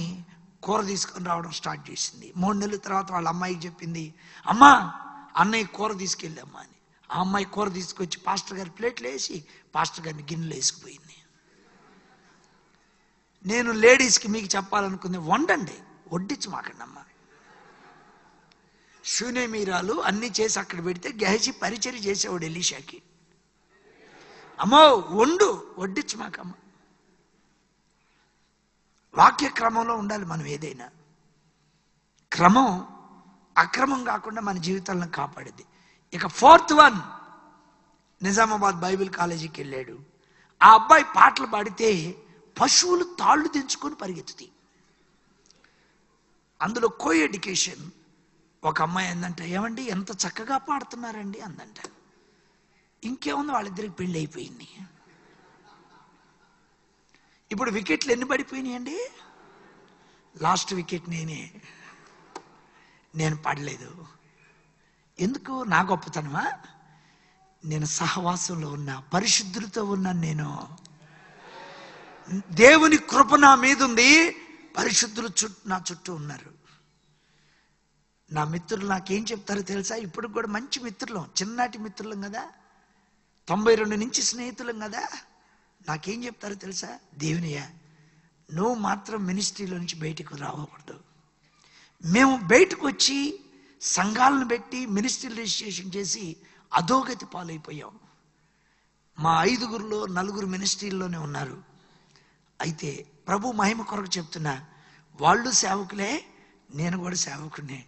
కూర తీసుకొని రావడం స్టార్ట్ చేసింది. 3 నెలల తర్వాత వాళ్ళ అమ్మాయికి చెప్పింది, అమ్మా అన్నయ్య కూర తీసుకెళ్ళమ్మా అని. ఆ అమ్మాయి కూర తీసుకొచ్చి పాస్టర్ గారి ప్లేట్లు వేసి పాస్టర్ గారిని గిన్నెలు వేసుకుపోయింది. నేను లేడీస్కి మీకు చెప్పాలనుకుంది, వండండి, వడ్డించి మాకండి అమ్మ. శూన్యమీరాలు అన్ని చేసి అక్కడ పెడితే గెహజీ పరిచర్య చేసేవాడు ఎలీషాకి. అమ్మో వండు, వడ్డించు మాకమ్మ. వాక్య క్రమంలో ఉండాలి మనం. ఏదైనా క్రమం అక్రమం కాకుండా మన జీవితాలను కాపాడేది. ఇక 4th వన్, నిజామాబాద్ బైబిల్ కాలేజీకి వెళ్ళాడు. ఆ అబ్బాయి పాటలు పాడితే పశువులు తాళ్ళు దించుకొని పరిగెత్తుతాయి. అందులో కో ఎడ్యుకేషన్. ఒక అమ్మాయి అందంట, ఏమండి ఎంత చక్కగా పాడుతున్నారండి అందంట. ఇంకేముంది, వాళ్ళిద్దరికి పెళ్ళి అయిపోయింది. ఇప్పుడు వికెట్లు ఎన్ని పడిపోయినాయండి? లాస్ట్ వికెట్ నేను పడలేదు. ఎందుకు? నా గొప్పతనమా? నేను సహవాసంలో ఉన్నా, పరిశుద్ధులతో ఉన్నాను. నేను దేవుని కృప నా మీద ఉంది, పరిశుద్ధులు నా చుట్టూ ఉన్నారు. నా మిత్రులు నాకేం చెప్తారో తెలుసా? ఇప్పుడు కూడా మంచి మిత్రులం, చిన్ననాటి మిత్రులం కదా, 92 నుంచి స్నేహితులం కదా. నాకేం చెప్తారో తెలుసా? దేవునియా నువ్వు మాత్రం మినిస్ట్రీలో నుంచి బయటకు రావకూడదు. మేము బయటకు వచ్చి సంఘాలను పెట్టి మినిస్ట్రీ రిజిస్ట్రేషన్ చేసి అధోగతి పాలైపోయాం. మా 5గురులో 4 మినిస్ట్రీల్లోనే ఉన్నారు. అయితే ప్రభు మహిమ కొరకు చెప్తున్నా, వాళ్ళు సేవకులే, నేను కూడా సేవకునే.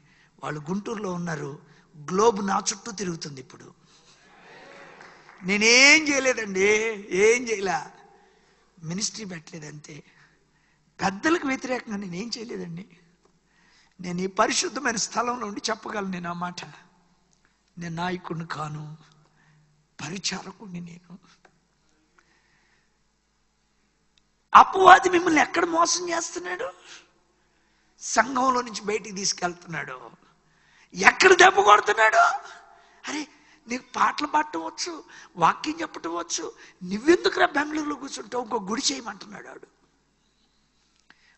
వాళ్ళు గుంటూరులో ఉన్నారు, గ్లోబ్ నా చుట్టూ తిరుగుతుంది. ఇప్పుడు నేనేం చేయలేదండి, ఏం చేయలే, మినిస్ట్రీ పెట్టలేదంతే. పెద్దలకు వ్యతిరేకంగా నేనేం చేయలేదండి. నేను ఈ పరిశుద్ధమైన స్థలంలో ఉండి చెప్పగలను నేను ఆ మాట. నేను నాయకుడిని కాను, పరిచారకుడిని నేను. అపవాది మిమ్మల్ని ఎక్కడ మోసం చేస్తున్నాడు? సంఘంలో నుంచి బయటికి తీసుకెళ్తున్నాడు. ఎక్కడ దెబ్బ కొడుతున్నాడు? అరే, నీకు పాటలు పాడటవచ్చు, వాక్యం చెప్పటవచ్చు, నువ్వెందుకురా బెంగళూరులో కూర్చుంటావు? ఇంకో గుడి చేయమంటున్నాడు ఆడు.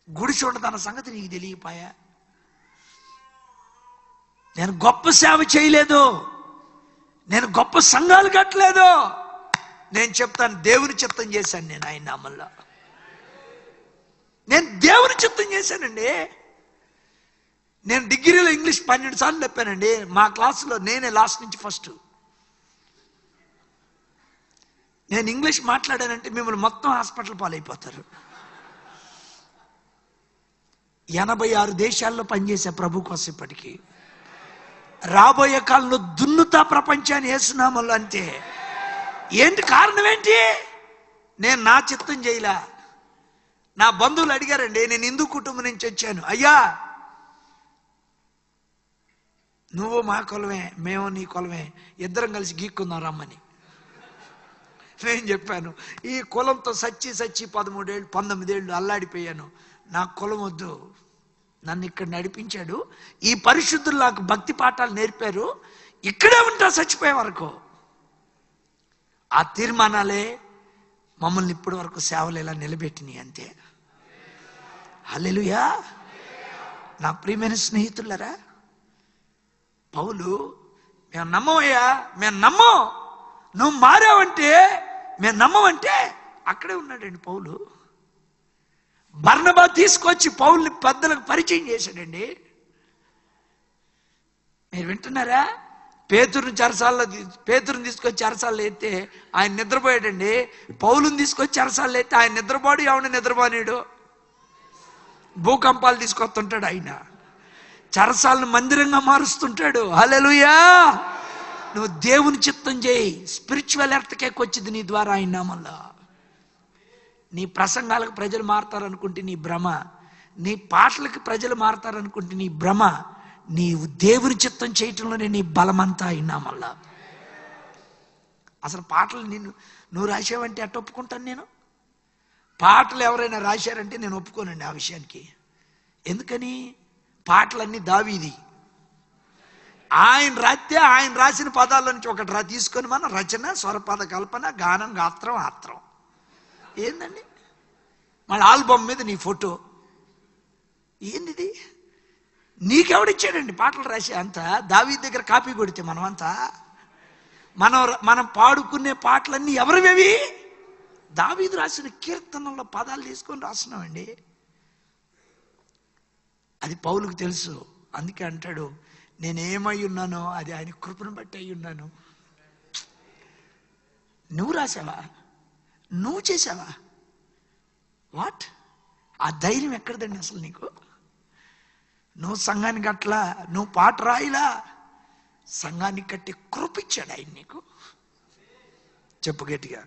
గుడి చూడదన్న సంగతి నీకు తెలియపాయా? నేను గొప్ప సేవ చేయలేదు, నేను గొప్ప సంఘాలు కట్టలేదు. నేను చెప్తాను, దేవుని చిత్తం చేశాను. నేను ఆయన నామల్లో నేను దేవుని చిత్తం చేశానండి. నేను డిగ్రీలో ఇంగ్లీష్ 12 సార్లు చెప్పానండి. మా క్లాసులో నేనే లాస్ట్ నుంచి ఫస్ట్. నేను ఇంగ్లీష్ మాట్లాడానంటే మిమ్మల్ని మొత్తం హాస్పిటల్ పాలైపోతారు. 86 దేశాల్లో పనిచేసే ప్రభు కోసం ఇప్పటికీ. రాబోయే కాలంలో దున్నుతా ప్రపంచాన్ని యేసునామములో. అంతే. ఏంటి కారణం ఏంటి? నేను నా చిత్తం చేయలా. నా బంధువులు అడిగారండి, నేను హిందూ కుటుంబం నుంచి వచ్చాను. అయ్యా, నువ్వు మా కులమే, మేము నీ కులమే, ఇద్దరం కలిసి గీక్కుందాం రమ్మని. నేను చెప్పాను, ఈ కులంతో సచ్చి 13 ఏళ్ళు 19 ఏళ్ళు అల్లాడిపోయాను. నా కులం వద్దు. నన్ను ఇక్కడ నడిపించాడు, ఈ పరిశుద్ధులు నాకు భక్తి పాఠాలు నేర్పారు, ఇక్కడే ఉంటా చచ్చిపోయే వరకు. ఆ తీర్మానాలే మమ్మల్ని ఇప్పటి వరకు సేవలు ఇలా నిలబెట్టినాయి. అంతే. హల్లెలూయా. నా ప్రియమైన స్నేహితులరా, పౌలు, మేము నమ్మవయ్యా, మేము నమ్మం, నువ్వు మారావంటే మేము నమ్మమంటే అక్కడే ఉన్నాడండి పౌలు. బర్నబా తీసుకొచ్చి పౌల్ని పెద్దలకు పరిచయం చేశాడండి. మీరు వింటున్నారా? పేతురుని తీసుకొచ్చి చెరసాల్లో ఎత్తే ఆయన నిద్రపోయాడండి. పౌలుని తీసుకొచ్చి చెరసాల్లో ఎత్తే ఆయన నిద్రపోడు, ఎవడు నిద్రపోనేడు. భూకంపాలు తీసుకొస్తుంటాడు ఆయన. చెరసాలను మందిరంగా మారుస్తుంటాడు. హల్లెలూయా. నువ్వు దేవుని చిత్తం చేయి. స్పిరిచువల్ ఎర్త్కేక్ వచ్చింది నీ ద్వారా ఆయన నామల్లో. నీ ప్రసంగాలకు ప్రజలు మారతారనుకుంటే నీ భ్రమ, నీ పాటలకు ప్రజలు మారతారనుకుంటే నీ భ్రమ. నీవు దేవుని చిత్తం చేయటంలోనే నీ బలమంతా అయినా మళ్ళా. అసలు పాటలు నువ్వు రాసావంటే ఎట్ట ఒప్పుకుంటాను నేను? పాటలు ఎవరైనా రాశారంటే నేను ఒప్పుకోనండి ఆ విషయానికి. ఎందుకని? పాటలన్నీ దావీది. ఆయన రాస్తే ఆయన రాసిన పదాల నుంచి ఒకటి తీసుకొని మన రచన, స్వరపద కల్పన, గానం, గాత్రం, ఆత్రం. ఏందండి? మళ్ళీ ఆల్బమ్ మీద నీ ఫోటో. ఏంది? నీకెవడిచ్చాడండి పాటలు రాసే అంతా? దావీదు దగ్గర కాపీ కొడితే మనమంతా మనం పాడుకునే పాటలన్నీ ఎవరివేవి? దావీదు రాసిన కీర్తనలో పదాలు తీసుకొని రాస్తున్నామండి. అది పౌలుకు తెలుసు. అందుకే అంటాడు, నేనేమై ఉన్నానో అది ఆయన కృపను బట్టి అయి ఉన్నాను. నువ్వు రాసావా? నువ్వు చేసావా? వాట్? ఆ ధైర్యం ఎక్కడదండి అసలు నీకు? నువ్వు సంఘాన్ని కట్టలా, నువ్వు పాట రాయిలా, సంఘాన్ని కట్టి కృపిచ్చాడు ఆయన నీకు. చెప్పు గట్టిగా,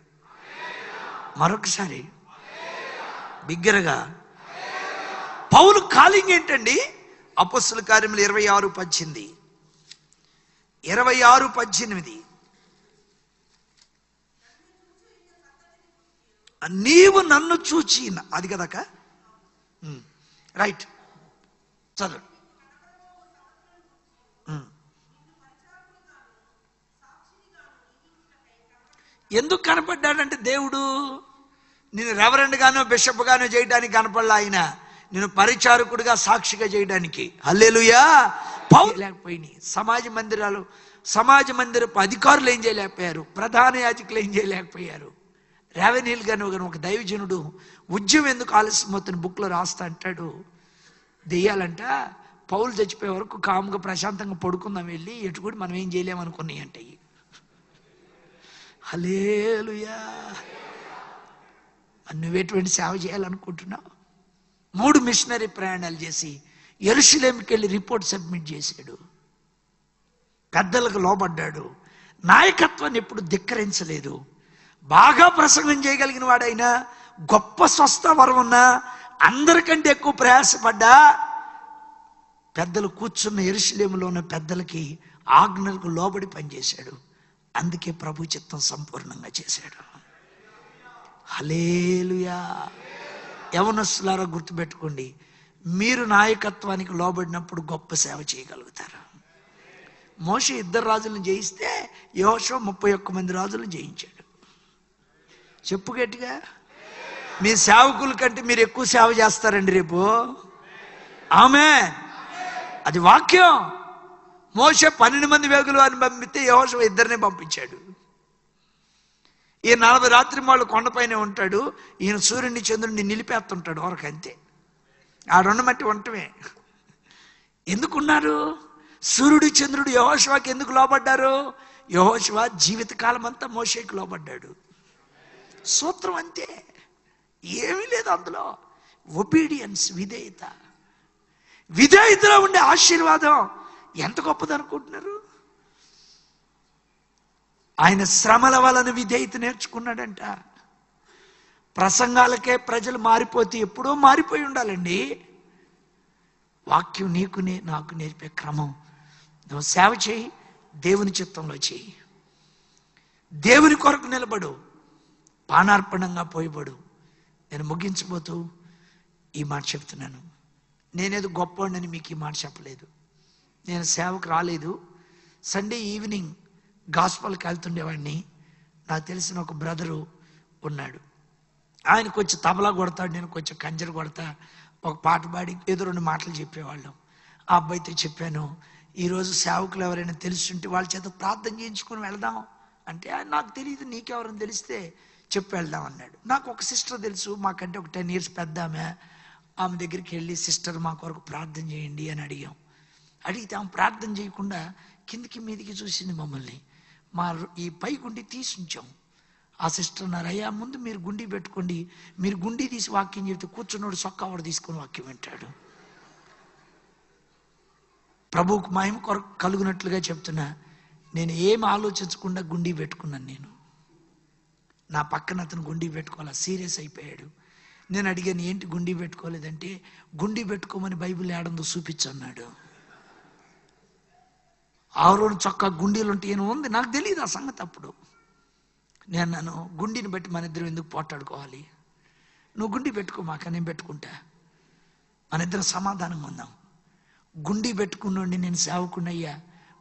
మరొకసారి బిగ్గరగా. పౌలు కాలింగ్ ఏంటండి? అపొస్తలుల కార్యములు 26:18. 26:18. నీవు నన్ను చూచి, అది కదక, రైట్, చదువు. ఎందుకు కనపడ్డాడంటే దేవుడు నేను రెవరెండ్ గానో బిషప్ గానో చేయడానికి కనపడలా. ఆయన నేను పరిచారకుడిగా, సాక్షిగా చేయడానికి. హల్లెలూయా. పౌలు లేకపోయినాయి. సమాజ మందిరపు అధికారులు ఏం చేయలేకపోయారు, ప్రధాన యాజకులు ఏం చేయలేకపోయారు. రెవెన్యూలు గాను ఒక దైవజనుడు ఉద్యమం ఎందుకు ఆలస్యం అవుతున్న బుక్లో రాస్తా అంటాడు, దెయ్యాలంట పౌలు చచ్చిపోయే వరకు కాముగా ప్రశాంతంగా పడుకుందాం వెళ్ళి, ఎటు కూడా మనం ఏం చేయలేమనుకున్నాయి అంటే. హల్లెలూయా. నువ్వెటువంటి సేవ చేయాలనుకుంటున్నావు? 3 మిషనరీ ప్రయాణాలు చేసి యెరూషలేముకి వెళ్ళి రిపోర్ట్ సబ్మిట్ చేశాడు. పెద్దలకు లోబడ్డాడు. నాయకత్వాన్ని ఎప్పుడు ధిక్కరించలేదు. బాగా ప్రసంగం చేయగలిగిన వాడైనా, గొప్ప స్వస్థ వరం ఉన్నా అందరికంటే ఎక్కువ ప్రయాసపడ్డా పెద్దలు కూర్చున్న యెరూషలేములో ఉన్న పెద్దలకి ఆజ్ఞలకు లోబడి పనిచేశాడు. అందుకే ప్రభు చిత్తం సంపూర్ణంగా చేశాడు. హల్లెలూయా. యవనస్తులారా గుర్తుపెట్టుకోండి, మీరు నాయకత్వానికి లోబడినప్పుడు గొప్ప సేవ చేయగలుగుతారు. మోషే 2 రాజులను జయిస్తే యెహోషువ 31 మంది రాజులను జయించాడు. చెప్పు గట్టిగా. మీ సేవకుల కంటే మీరు ఎక్కువ సేవ చేస్తారండి రేపు. ఆమేన్. అది వాక్యం. మోషే 12 మంది వేగులు అని పంపితే యెహోషువ 2 పంపించాడు. ఈయన 40 రాత్రి వాళ్ళు కొండపైనే ఉంటాడు, ఈయన సూర్యుడిని చంద్రుడిని నిలిపేస్తుంటాడు వరకు, అంతే. ఆ 2 మట్టి ఉండటమే. ఎందుకున్నారు? సూర్యుడు చంద్రుడు యెహోషువకి ఎందుకు లోబడ్డారు? యెహోషువ జీవితకాలం అంతా మోషేకి లోబడ్డాడు. సూత్రం అంతే, ఏమీ లేదు అందులో. ఒబీడియన్స్, విధేయత. విధేయతలో ఉండే ఆశీర్వాదం ఎంత గొప్పది అనుకుంటున్నారు? ఆయన శ్రమల వలన విధేయత నేర్చుకున్నాడంట. ప్రసంగాలకే ప్రజలు మారిపోతే ఎప్పుడో మారిపోయి ఉండాలండి. వాక్యం నీకు నాకు నేర్పే క్రమం. నువ్వు సేవ చేయి, దేవుని చిత్తంలో చేయి, దేవుని కొరకు నిలబడు, పానార్పణంగా పోయబడు. నేను ముగించబోతూ ఈ మాట చెప్తున్నాను. నేనేదో గొప్పవాడిని మీకు ఈ మాట చెప్పలేదు. నేను సేవకు రాలేదు. సండే ఈవినింగ్ గాస్పల్కి వెళ్తుండేవాడిని. నాకు తెలిసిన ఒక బ్రదరు ఉన్నాడు. ఆయన కొంచెం తబలా కొడతాడు, నేను కొంచెం కంజర కొడతా. ఒక పాట పాడి ఏదో 2 మాటలు చెప్పేవాళ్ళం. ఆ అబ్బాయితో చెప్పాను, ఈరోజు సేవకులు ఎవరైనా తెలుసుంటే వాళ్ళ చేత ప్రార్థన చేయించుకొని వెళదాం అంటే, నాకు తెలియదు, నీకెవరైనా తెలిస్తే చెప్పి వెళ్దాం అన్నాడు. నాకు ఒక సిస్టర్ తెలుసు, మాకంటే ఒక 10 years పెద్ద ఆమె దగ్గరికి వెళ్ళి, సిస్టర్ మా కొరకు ప్రార్థన చేయండి అని అడిగాం. అడిగితే ఆమె ప్రార్థన చేయకుండా కిందికి మీదికి చూసింది మమ్మల్ని. ఈ పై గుండి తీసి ఉంచాం. ఆ సిస్టర్ అన్నారు, అయ్యా ముందు మీరు గుండి పెట్టుకోండి, మీరు గుండి తీసి వాక్యం చెప్తే కూర్చున్నోడు సొక్కా వాడు తీసుకొని వాక్యం వింటాడు. ప్రభువుకు మహిమ కొరకు కలుగునట్లుగా చెప్తున్నా. నేను ఏం ఆలోచించకుండా గుండి పెట్టుకున్నాను. నేను నా పక్కన అతను గుండి పెట్టుకోవాలా, సీరియస్ అయిపోయాడు. నేను అడిగాను, ఏంటి గుండి పెట్టుకోలేదంటే, గుండి పెట్టుకోమని బైబిల్ ఏడందో చూపించన్నాడు. ఆరోను చొక్కా గుండీలు ఉంటే ఏమో ఉంది, నాకు తెలియదు ఆ సంగతి అప్పుడు. నేను గుండీని బట్టి మన ఇద్దరం ఎందుకు పోట్లాడుకోవాలి? నువ్వు గుండి పెట్టుకో, మాక నేను పెట్టుకుంటా, మన ఇద్దరం సమాధానంగా ఉందాం. గుండి పెట్టుకున్నోడిని నేను సేవకున్నయ్యా.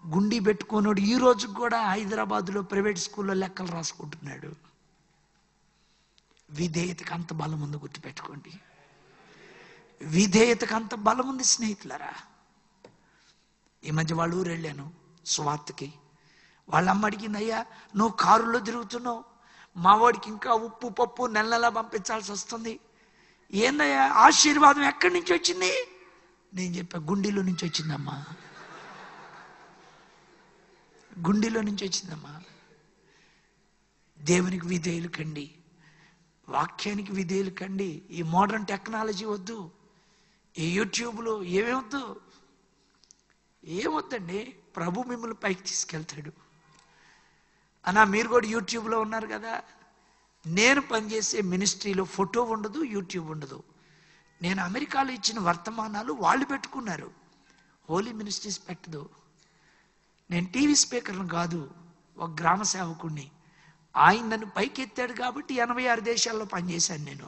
గుండి పెట్టుకున్నోడు ఈ రోజుకి కూడా హైదరాబాద్లో ప్రైవేట్ స్కూల్లో లెక్కలు రాసుకుంటున్నాడు. విధేయతకు అంత బలం ఉంది, గుర్తుపెట్టుకోండి. విధేయతకు అంత బలం ఉంది స్నేహితులరా. ఈ మధ్య వాళ్ళ ఊరు వెళ్ళాను సువార్తకి. వాళ్ళ అమ్మ అడిగింది, అయ్యా నువ్వు కారులో తిరుగుతున్నావు, మా వాడికి ఇంకా ఉప్పు పప్పు నెలలా పంపించాల్సి వస్తుంది, ఏందయ్యా ఆశీర్వాదం ఎక్కడి నుంచి వచ్చింది? నేను చెప్పా, గుండీలో నుంచి వచ్చిందమ్మా, గుండీలో నుంచి వచ్చిందమ్మా. దేవునికి విధేయులు కండి, వాక్యానికి విధేయులు కండి. ఈ మోడర్న్ టెక్నాలజీ వద్దు, ఈ యూట్యూబ్లో ఏమొద్దు, ఏమొద్దండి. ప్రభు మిమ్మల్ని పైకి తీసుకెళ్తాడు. అన్నా మీరు కూడా యూట్యూబ్లో ఉన్నారు కదా. నేను పనిచేసే మినిస్ట్రీలో ఫోటో ఉండదు, యూట్యూబ్ ఉండదు. నేను అమెరికాలో ఇచ్చిన వర్తమానాలు వాళ్ళు పెట్టుకున్నారు, హోలీ మినిస్ట్రీస్ పెట్టదు. నేను టీవీ స్పీకర్ను కాదు, ఒక గ్రామ సేవకుడిని. ఆయన నన్ను పైకి ఎత్తాడు కాబట్టి 86 దేశాల్లో పనిచేశాను నేను.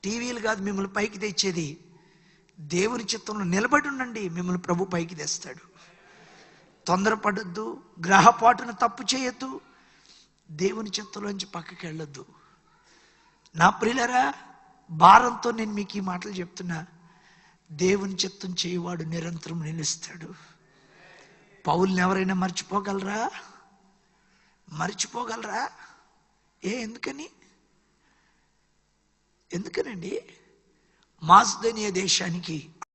టీవీలు కాదు మిమ్మల్ని పైకి తెచ్చేది, దేవుని చిత్తంలో నిలబడి ఉండండి, మిమ్మల్ని ప్రభు పైకి తెస్తాడు. తొందరపడద్దు, గ్రహపాటును తప్పు చేయొద్దు, దేవుని చిత్తంలోంచి పక్కకి వెళ్ళొద్దు. నా ప్రియులరా, భారంతో నేను మీకు ఈ మాటలు చెప్తున్నా. దేవుని చిత్తం చేయవాడు నిరంతరం నిలుస్తాడు. పౌల్ని ఎవరైనా మర్చిపోగలరా? మర్చిపోగలరా? ఎందుకనండి? మాస్దోనియా దేశానికి